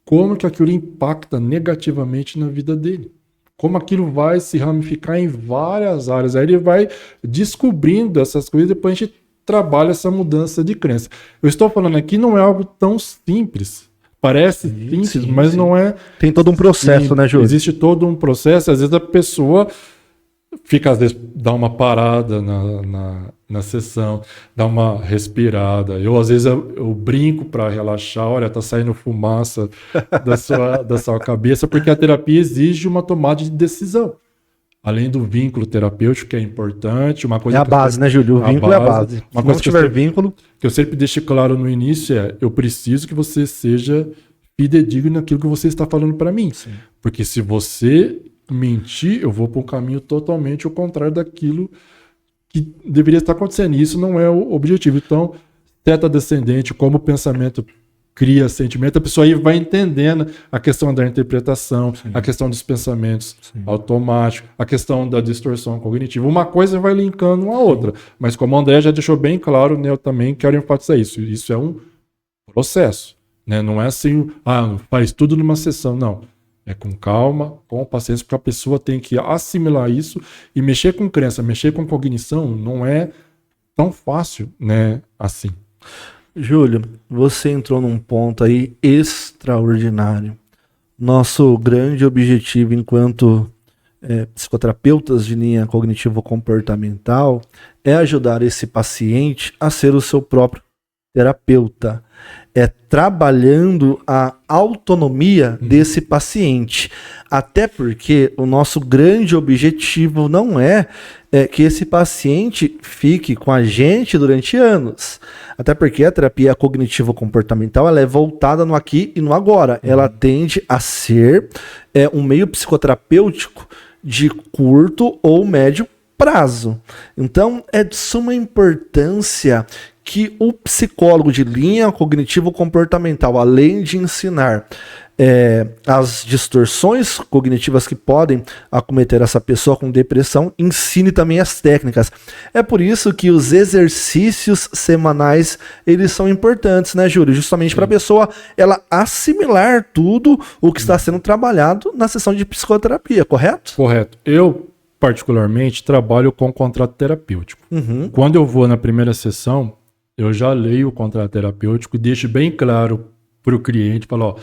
como que aquilo impacta negativamente na vida dele. Como aquilo vai se ramificar em várias áreas. Aí ele vai descobrindo essas coisas e depois a gente trabalha essa mudança de crença. Eu estou falando aqui, não é algo tão simples. Parece simples, mas não é. Tem todo um processo, né, Júlio? Existe todo um processo. Às vezes a pessoa fica, às vezes, dá uma parada na sessão, dá uma respirada. Às vezes, eu brinco para relaxar. Olha, tá saindo fumaça da sua cabeça, porque a terapia exige uma tomada de decisão. Além do vínculo terapêutico, que é importante, uma coisa... É a base, né, Júlio? O vínculo é a base. Uma coisa que tiver vínculo... Que eu sempre deixo claro no início eu preciso que você seja fidedigno naquilo que você está falando para mim. Sim. Porque se você mentir, eu vou para um caminho totalmente ao contrário daquilo que deveria estar acontecendo. E isso não é o objetivo. Então, teta descendente, como o pensamento cria sentimento, a pessoa aí vai entendendo a questão da interpretação, sim, a questão dos pensamentos, sim, automáticos, a questão da distorção cognitiva. Uma coisa vai linkando uma a outra. Mas como o André já deixou bem claro, né, eu também quero enfatizar isso. Isso é um processo. Né? Não é assim, faz tudo numa sessão. Não. É com calma, com paciência, porque a pessoa tem que assimilar isso e mexer com crença, mexer com cognição não é tão fácil, né, assim. Júlio, você entrou num ponto aí extraordinário. Nosso grande objetivo enquanto psicoterapeutas de linha cognitivo-comportamental é ajudar esse paciente a ser o seu próprio terapeuta. É trabalhando a autonomia desse paciente. Até porque o nosso grande objetivo não é que esse paciente fique com a gente durante anos. Até porque a terapia cognitivo-comportamental ela é voltada no aqui e no agora. Ela tende a ser um meio psicoterapêutico de curto ou médio prazo. Então, é de suma importância que o psicólogo de linha cognitivo-comportamental, além de ensinar as distorções cognitivas que podem acometer essa pessoa com depressão, ensine também as técnicas. É por isso que os exercícios semanais, eles são importantes, né, Júlio? Justamente para a pessoa ela assimilar tudo o que está sendo trabalhado na sessão de psicoterapia, correto? Correto. Eu, particularmente, trabalho com contrato terapêutico. Quando eu vou na primeira sessão, eu já leio o contrato terapêutico e deixo bem claro para o cliente, falo,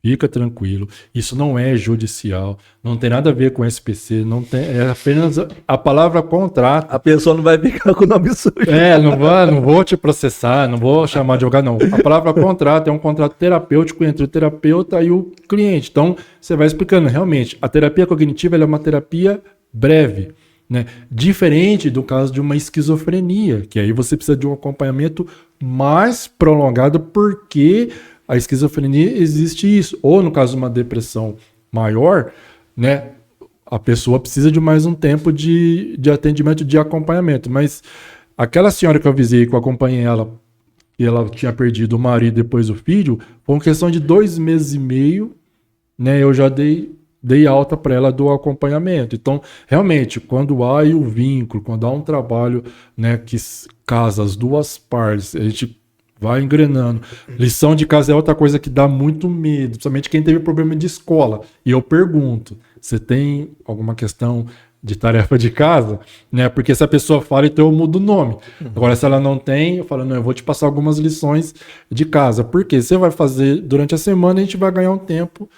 fica tranquilo, isso não é judicial, não tem nada a ver com SPC, não tem, é apenas a palavra contrato. A pessoa não vai ficar com o nome sujo. Não vou te processar, não vou chamar de advogado, não. A palavra contrato é um contrato terapêutico entre o terapeuta e o cliente. Então, você vai explicando, realmente, a terapia cognitiva ela é uma terapia breve, né? Diferente do caso de uma esquizofrenia, que aí você precisa de um acompanhamento mais prolongado, porque a esquizofrenia existe isso. Ou no caso de uma depressão maior, né, a pessoa precisa de mais um tempo de atendimento, de acompanhamento. Mas Aquela senhora que eu avisei, que eu acompanhei ela, e ela tinha perdido o marido e depois o filho, foi uma questão de 2 meses e meio, né? Eu já dei alta para ela do acompanhamento. Então, realmente, quando há aí o vínculo, quando há um trabalho, né, que casa as duas partes, a gente vai engrenando. Lição de casa é outra coisa que dá muito medo, principalmente quem teve problema de escola. E eu pergunto, você tem alguma questão de tarefa de casa, né? Porque se a pessoa fala, então eu mudo o nome. Agora, se ela não tem, eu falo, não, eu vou te passar algumas lições de casa. Porque você vai fazer durante a semana, a gente vai ganhar um tempo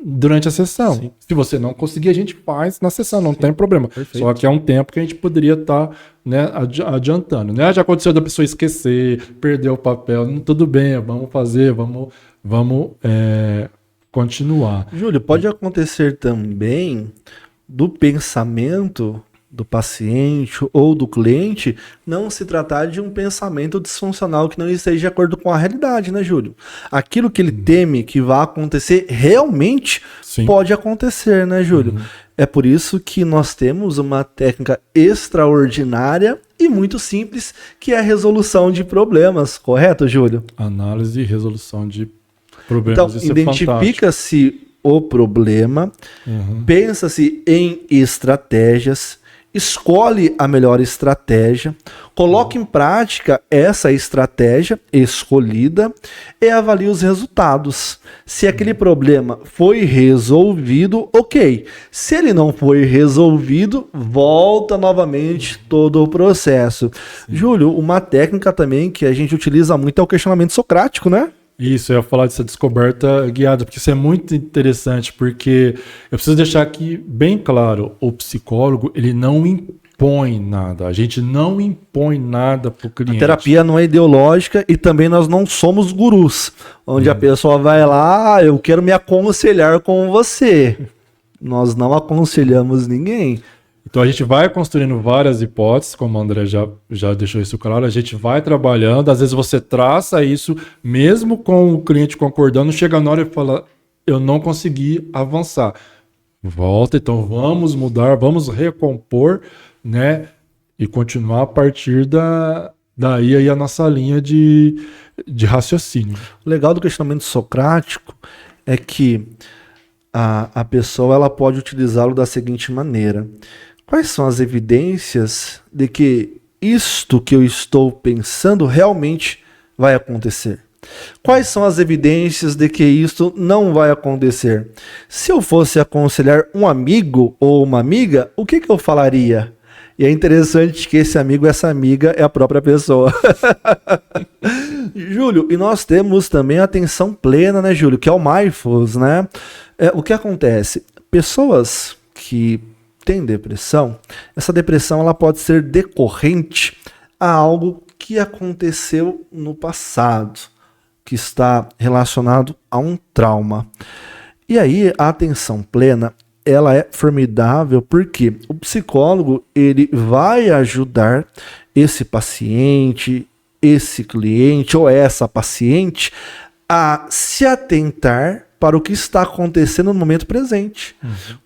durante a sessão. Sim. Se você não conseguir, a gente faz na sessão, não tem problema. Perfeito. Só que é um tempo que a gente poderia estar, né, adiantando. Né? Já aconteceu da pessoa esquecer, perder o papel, tudo bem, vamos fazer, vamos continuar. Júlio, pode acontecer também do pensamento do paciente ou do cliente não se tratar de um pensamento disfuncional que não esteja de acordo com a realidade, né, Júlio? Aquilo que ele teme que vai acontecer realmente pode acontecer, né, Júlio? É por isso que nós temos uma técnica extraordinária e muito simples, que é a resolução de problemas, correto, Júlio? Análise e resolução de problemas. Então, identifica-se o problema, pensa-se em estratégias, escolhe a melhor estratégia, coloque em prática essa estratégia escolhida e avalie os resultados. Se aquele problema foi resolvido, ok. Se ele não foi resolvido, volta novamente todo o processo. Júlio, uma técnica também que a gente utiliza muito é o questionamento socrático, né? Isso, eu ia falar dessa descoberta guiada, porque isso é muito interessante, porque eu preciso deixar aqui bem claro, o psicólogo, ele não impõe nada, a gente não impõe nada para o cliente. A terapia não é ideológica e também nós não somos gurus, onde a pessoa vai lá, eu quero me aconselhar com você. Nós não aconselhamos ninguém. Então a gente vai construindo várias hipóteses, como o André já deixou isso claro, a gente vai trabalhando, às vezes você traça isso, mesmo com o cliente concordando, chega na hora e fala, eu não consegui avançar. Volta, então vamos mudar, vamos recompor, né, e continuar a partir daí aí a nossa linha de raciocínio. O legal do questionamento socrático é que a pessoa ela pode utilizá-lo da seguinte maneira: quais são as evidências de que isto que eu estou pensando realmente vai acontecer? Quais são as evidências de que isto não vai acontecer? Se eu fosse aconselhar um amigo ou uma amiga, o que eu falaria? E é interessante que esse amigo, essa amiga é a própria pessoa. Júlio, e nós temos também a atenção plena, né, Júlio? Que é o mindfulness, né? O que acontece? Pessoas que têm depressão, essa depressão ela pode ser decorrente a algo que aconteceu no passado, que está relacionado a um trauma. E aí a atenção plena, ela é formidável porque o psicólogo ele vai ajudar esse paciente, esse cliente ou essa paciente a se atentar para o que está acontecendo no momento presente.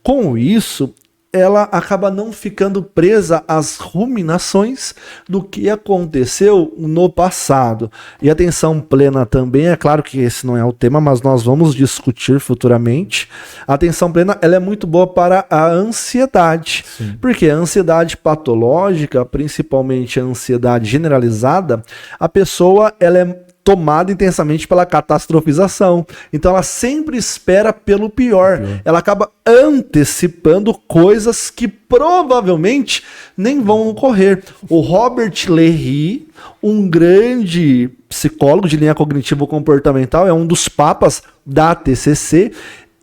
Com isso, ela acaba não ficando presa às ruminações do que aconteceu no passado. E a atenção plena também, é claro que esse não é o tema, mas nós vamos discutir futuramente. A atenção plena ela é muito boa para a ansiedade. Sim. Porque a ansiedade patológica, principalmente a ansiedade generalizada, a pessoa ela é tomada intensamente pela catastrofização. Então ela sempre espera pelo pior. Ela acaba antecipando coisas que provavelmente nem vão ocorrer. O Robert Léry, um grande psicólogo de linha cognitivo-comportamental, é um dos papas da TCC,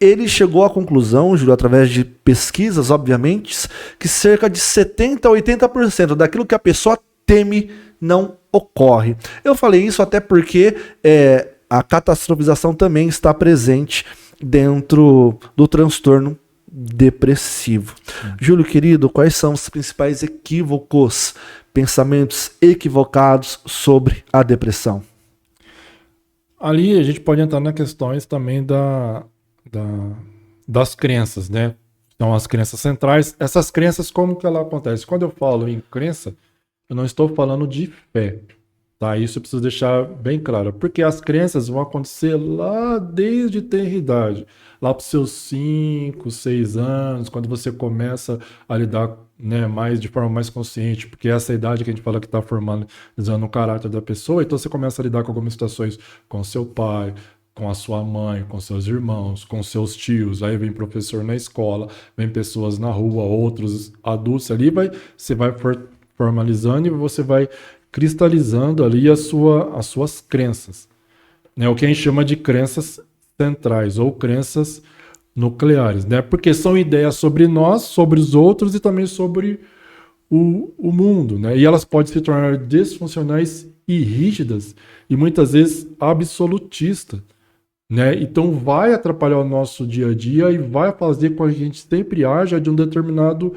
ele chegou à conclusão, Júlio, através de pesquisas, obviamente, que cerca de 70% a 80% daquilo que a pessoa teme não ocorre. Eu falei isso até porque a catastrofização também está presente dentro do transtorno depressivo. Júlio, querido, quais são os principais equívocos, pensamentos equivocados sobre a depressão? Ali a gente pode entrar nas questões também das crenças, né? Então, as crenças centrais, essas crenças, como que ela acontece? Quando eu falo em crença, eu não estou falando de fé, tá? Isso eu preciso deixar bem claro, porque as crenças vão acontecer lá desde tenra idade, lá para os seus 5, 6 anos, quando você começa a lidar, né, mais de forma mais consciente, porque essa idade que a gente fala que está formando, dizendo o caráter da pessoa, então você começa a lidar com algumas situações com seu pai, com a sua mãe, com seus irmãos, com seus tios, aí vem professor na escola, vem pessoas na rua, outros adultos ali, você vai formalizando e você vai cristalizando ali as suas crenças, né? O que a gente chama de crenças centrais ou crenças nucleares, né? Porque são ideias sobre nós, sobre os outros e também sobre o mundo, né? E elas podem se tornar disfuncionais e rígidas e muitas vezes absolutistas, né? Então vai atrapalhar o nosso dia a dia e vai fazer com que a gente sempre haja de um determinado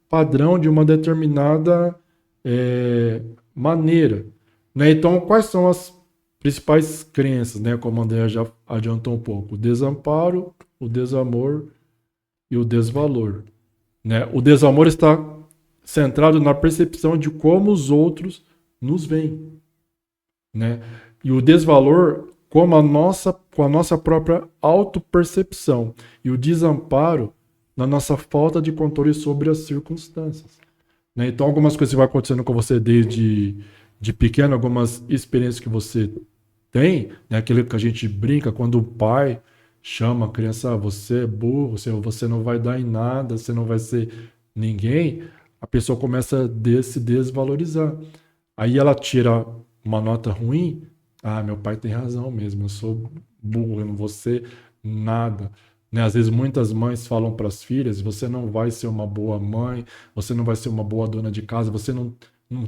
padrão, de uma determinada maneira, né? Então quais são as principais crenças, né? Como o André já adiantou um pouco: o desamparo, o desamor e o desvalor, né? O desamor está centrado na percepção de como os outros nos veem, né? E o desvalor com a nossa própria autopercepção. E o desamparo na nossa falta de controle sobre as circunstâncias, né? Então, algumas coisas que vão acontecendo com você desde de pequeno, algumas experiências que você tem, né? Aquilo que a gente brinca, quando o pai chama a criança: você é burro, você não vai dar em nada, você não vai ser ninguém, a pessoa começa a se desvalorizar. Aí ela tira uma nota ruim: meu pai tem razão mesmo, eu sou burro, eu não vou ser nada. Né? Às vezes muitas mães falam para as filhas: você não vai ser uma boa mãe, você não vai ser uma boa dona de casa, você não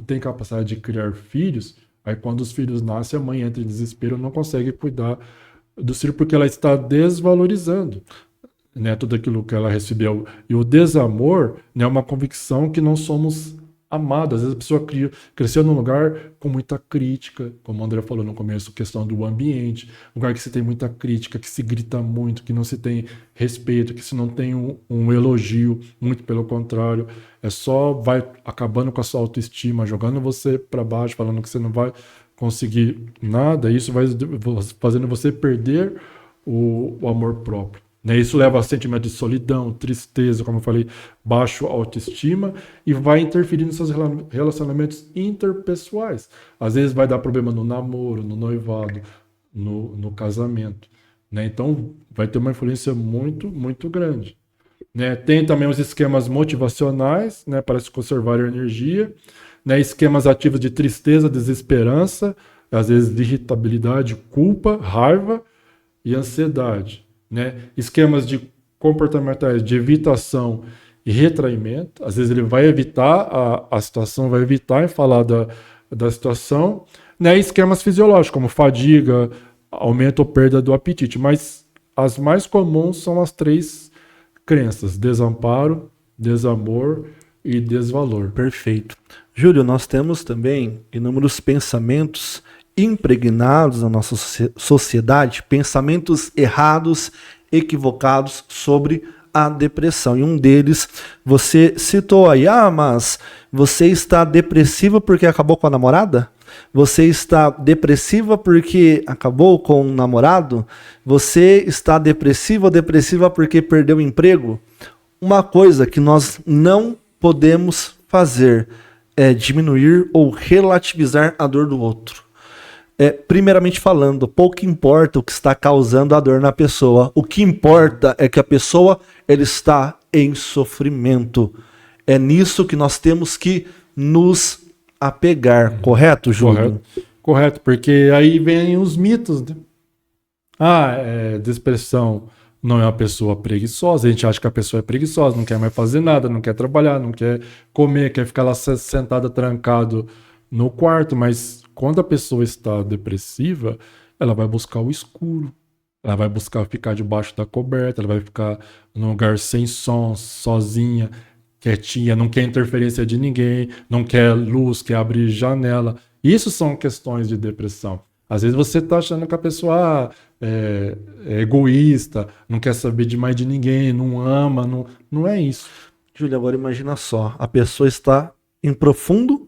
tem capacidade de criar filhos. Aí quando os filhos nascem, a mãe entra em desespero, não consegue cuidar do filho porque ela está desvalorizando, né, tudo aquilo que ela recebeu. E o desamor, né, é uma convicção que não somos amados. Às vezes a pessoa cresceu num lugar com muita crítica, como o André falou no começo, questão do ambiente, lugar que se tem muita crítica, que se grita muito, que não se tem respeito, que se não tem um elogio, muito pelo contrário, vai acabando com a sua autoestima, jogando você para baixo, falando que você não vai conseguir nada. Isso vai fazendo você perder o amor próprio. Né? Isso leva a sentimento de solidão, tristeza, como eu falei, baixo autoestima, e vai interferir nos seus relacionamentos interpessoais. Às vezes vai dar problema no namoro, no noivado, no casamento. Né? Então vai ter uma influência muito, muito grande. Né? Tem também os esquemas motivacionais, né, para se conservar a energia, né? Esquemas ativos de tristeza, desesperança, às vezes de irritabilidade, culpa, raiva e ansiedade. Né? Esquemas de comportamentais de evitação e retraimento. Às vezes ele vai evitar a situação, vai evitar em falar da situação. Né? Esquemas fisiológicos, como fadiga, aumento ou perda do apetite. Mas as mais comuns são as 3 crenças: desamparo, desamor e desvalor. Perfeito. Júlio, nós temos também inúmeros pensamentos impregnados na nossa sociedade, pensamentos errados, equivocados sobre a depressão. E um deles, você citou aí: mas você está depressiva porque acabou com a namorada? Você está depressiva porque acabou com o namorado? Você está depressiva ou depressiva porque perdeu o emprego? Uma coisa que nós não podemos fazer é diminuir ou relativizar a dor do outro. Primeiramente falando, pouco importa o que está causando a dor na pessoa. O que importa é que a pessoa ela está em sofrimento. É nisso que nós temos que nos apegar. Correto, Júlio? Correto, porque aí vem os mitos, né? Depressão não é uma pessoa preguiçosa. A gente acha que a pessoa é preguiçosa, não quer mais fazer nada, não quer trabalhar, não quer comer, quer ficar lá sentada trancado no quarto. Mas quando a pessoa está depressiva, ela vai buscar o escuro, ela vai buscar ficar debaixo da coberta, ela vai ficar num lugar sem som, sozinha, quietinha, não quer interferência de ninguém, não quer luz, quer abrir janela. Isso são questões de depressão. Às vezes você está achando que a pessoa é egoísta, não quer saber de mais de ninguém, não ama, não é isso. Júlio, agora imagina só, a pessoa está em profundo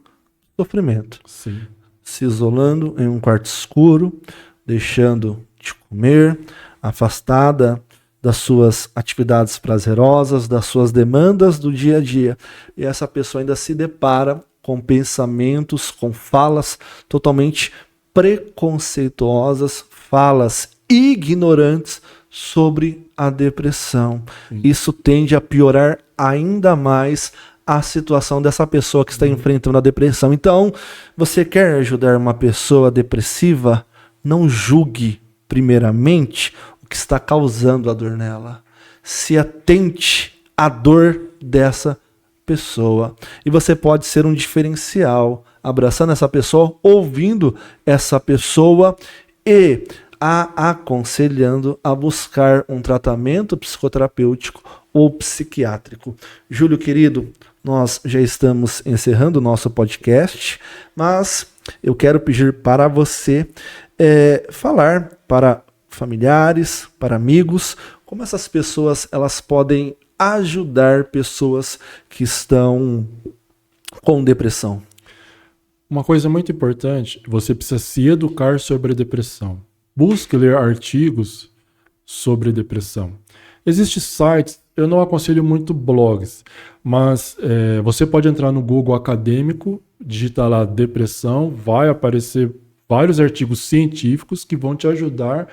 sofrimento. Sim. Se isolando em um quarto escuro, deixando de comer, afastada das suas atividades prazerosas, das suas demandas do dia a dia. E essa pessoa ainda se depara com pensamentos, com falas totalmente preconceituosas, falas ignorantes sobre a depressão. Sim. Isso tende a piorar ainda mais a situação dessa pessoa que está enfrentando a depressão. Então, você quer ajudar uma pessoa depressiva? Não julgue, primeiramente, o que está causando a dor nela. Se atente à dor dessa pessoa. E você pode ser um diferencial, abraçando essa pessoa, ouvindo essa pessoa e a aconselhando a buscar um tratamento psicoterapêutico ou psiquiátrico. Júlio, querido, nós já estamos encerrando o nosso podcast, mas eu quero pedir para você falar para familiares, para amigos, como essas pessoas elas podem ajudar pessoas que estão com depressão. Uma coisa muito importante, você precisa se educar sobre a depressão. Busque ler artigos sobre depressão. Existem sites, eu não aconselho muito blogs, mas você pode entrar no Google acadêmico, digitar lá depressão, vai aparecer vários artigos científicos que vão te ajudar,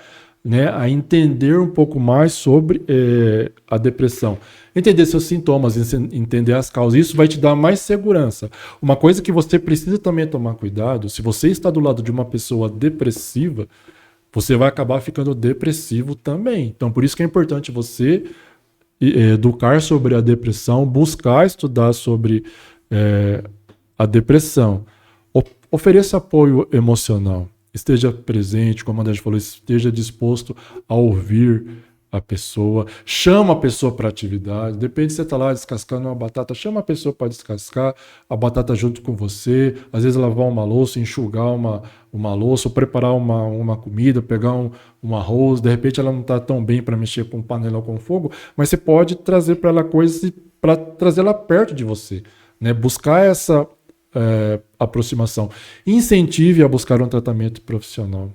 né, a entender um pouco mais sobre a depressão. Entender seus sintomas, entender as causas. Isso vai te dar mais segurança. Uma coisa que você precisa também tomar cuidado, se você está do lado de uma pessoa depressiva, você vai acabar ficando depressivo também. Então, por isso que é importante você educar sobre a depressão, buscar estudar sobre a depressão. Ofereça apoio emocional. Esteja presente, como a André falou, esteja disposto a ouvir a pessoa. Chama a pessoa para atividade. Depende se você está lá descascando uma batata, chama a pessoa para descascar a batata junto com você. Às vezes lavar uma louça, enxugar uma louça, ou preparar uma comida, pegar um arroz. De repente ela não está tão bem para mexer com panela ou com fogo, mas você pode trazer para ela coisas para trazê-la perto de você, né? Buscar essa aproximação. Incentive a buscar um tratamento profissional.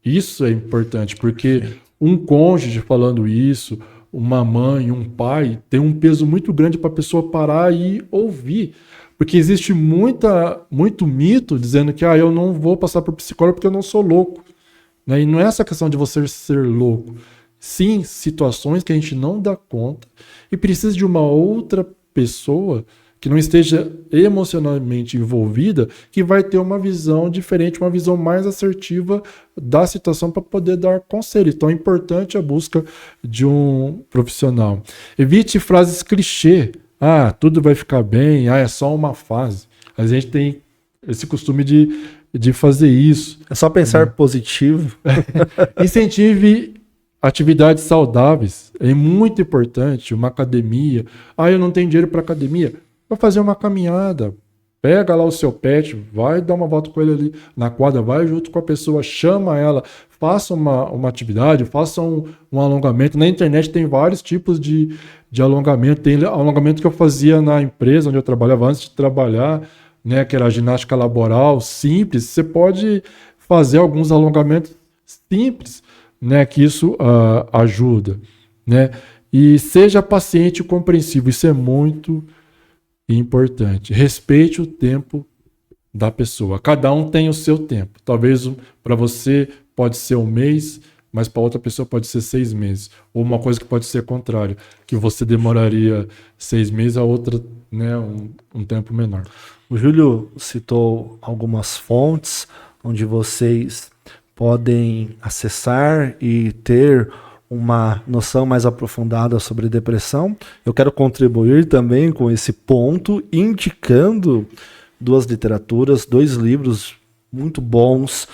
Isso é importante, porque um cônjuge falando isso, uma mãe, um pai, tem um peso muito grande para a pessoa parar e ouvir. Porque existe muito mito dizendo que eu não vou passar por psicólogo porque eu não sou louco. Né? E não é essa questão de você ser louco. Sim, situações que a gente não dá conta e precisa de uma outra pessoa que não esteja emocionalmente envolvida, que vai ter uma visão diferente, uma visão mais assertiva da situação para poder dar conselho. Então é importante a busca de um profissional. Evite frases clichê. Tudo vai ficar bem, é só uma fase. A gente tem esse costume de fazer isso. É só pensar positivo. Incentive atividades saudáveis. É muito importante. Uma academia. Eu não tenho dinheiro para academia. Vai fazer uma caminhada, pega lá o seu pet, vai dar uma volta com ele ali na quadra, vai junto com a pessoa, chama ela, faça uma atividade, faça um alongamento. Na internet tem vários tipos de alongamento. Tem alongamento que eu fazia na empresa onde eu trabalhava antes de trabalhar, né, que era a ginástica laboral simples. Você pode fazer alguns alongamentos simples, né, que isso ajuda, né? E seja paciente e compreensivo, isso é muito importante. Respeite o tempo da pessoa. Cada um tem o seu tempo. Talvez para você pode ser 1 mês, mas para outra pessoa pode ser 6 meses. Ou uma coisa que pode ser contrário, que você demoraria 6 meses, a outra, né, um tempo menor. O Júlio citou algumas fontes onde vocês podem acessar e ter uma noção mais aprofundada sobre depressão. Eu quero contribuir também com esse ponto, indicando 2 literaturas, 2 livros muito bons.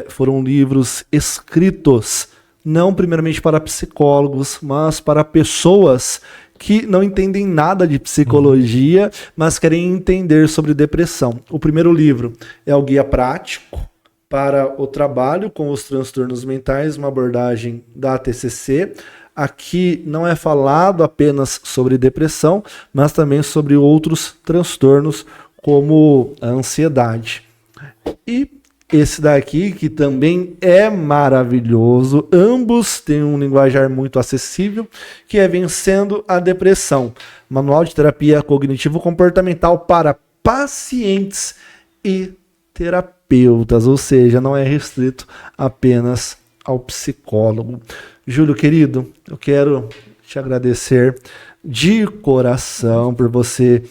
Foram livros escritos não primeiramente para psicólogos, mas para pessoas que não entendem nada de psicologia, mas querem entender sobre depressão. O primeiro livro é o Guia Prático para o Trabalho com os Transtornos Mentais, uma abordagem da TCC. Aqui não é falado apenas sobre depressão, mas também sobre outros transtornos, como a ansiedade. E esse daqui, que também é maravilhoso, ambos têm um linguajar muito acessível, que é Vencendo a Depressão, Manual de Terapia Cognitivo-Comportamental para pacientes e terapeutas, ou seja, não é restrito apenas ao psicólogo. Júlio, querido, eu quero te agradecer de coração por você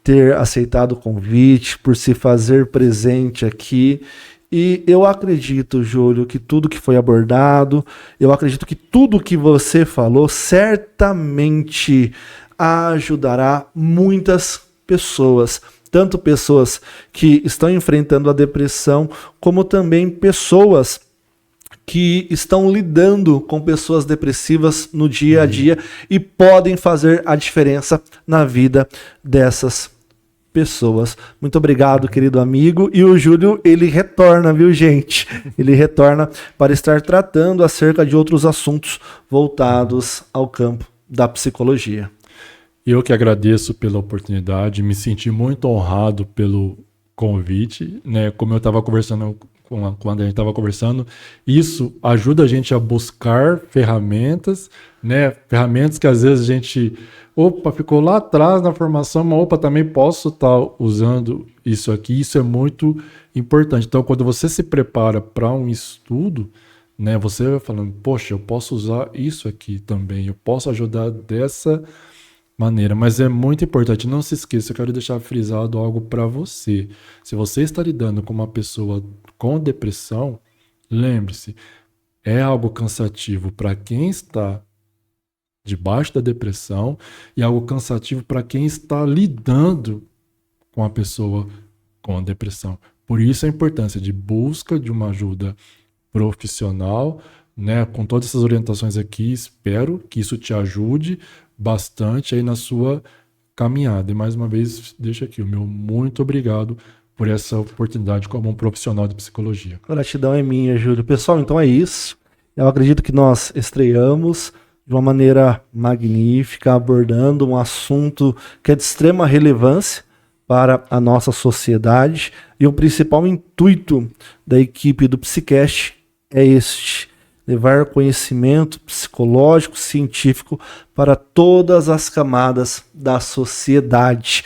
ter aceitado o convite, por se fazer presente aqui. E eu acredito, Júlio, que tudo que foi abordado, eu acredito que tudo que você falou certamente ajudará muitas pessoas, tanto pessoas que estão enfrentando a depressão, como também pessoas que estão lidando com pessoas depressivas no dia a dia e podem fazer a diferença na vida dessas pessoas. Muito obrigado, querido amigo. E o Júlio, ele retorna, viu, gente? Ele retorna para estar tratando acerca de outros assuntos voltados ao campo da psicologia. Eu que agradeço pela oportunidade, me senti muito honrado pelo convite, né? Como eu estava conversando quando a gente estava conversando, isso ajuda a gente a buscar ferramentas, né? Ferramentas que às vezes a gente, ficou lá atrás na formação, mas também posso estar usando isso aqui. Isso é muito importante. Então, quando você se prepara para um estudo, né? Você vai falando, poxa, eu posso usar isso aqui também, eu posso ajudar dessa maneira, mas é muito importante, não se esqueça, eu quero deixar frisado algo para você. Se você está lidando com uma pessoa com depressão, lembre-se, é algo cansativo para quem está debaixo da depressão e algo cansativo para quem está lidando com a pessoa com depressão. Por isso a importância de busca de uma ajuda profissional, né? Com todas essas orientações aqui, espero que isso te ajude bastante aí na sua caminhada. E mais uma vez, deixa aqui o meu muito obrigado por essa oportunidade como um profissional de psicologia. A gratidão é minha, Júlio. Pessoal, então é isso. Eu acredito que nós estreamos de uma maneira magnífica, abordando um assunto que é de extrema relevância para a nossa sociedade. E o principal intuito da equipe do Psicast é este: levar conhecimento psicológico, científico para todas as camadas da sociedade.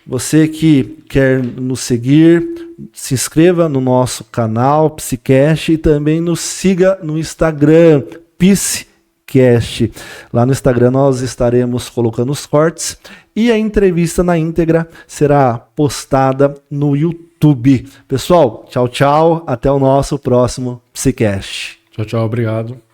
Você que quer nos seguir, se inscreva no nosso canal Psicast e também nos siga no Instagram, Psicast. Lá no Instagram nós estaremos colocando os cortes e a entrevista na íntegra será postada no YouTube. Pessoal, tchau, tchau. Até o nosso próximo Psicast. Tchau, tchau. Obrigado.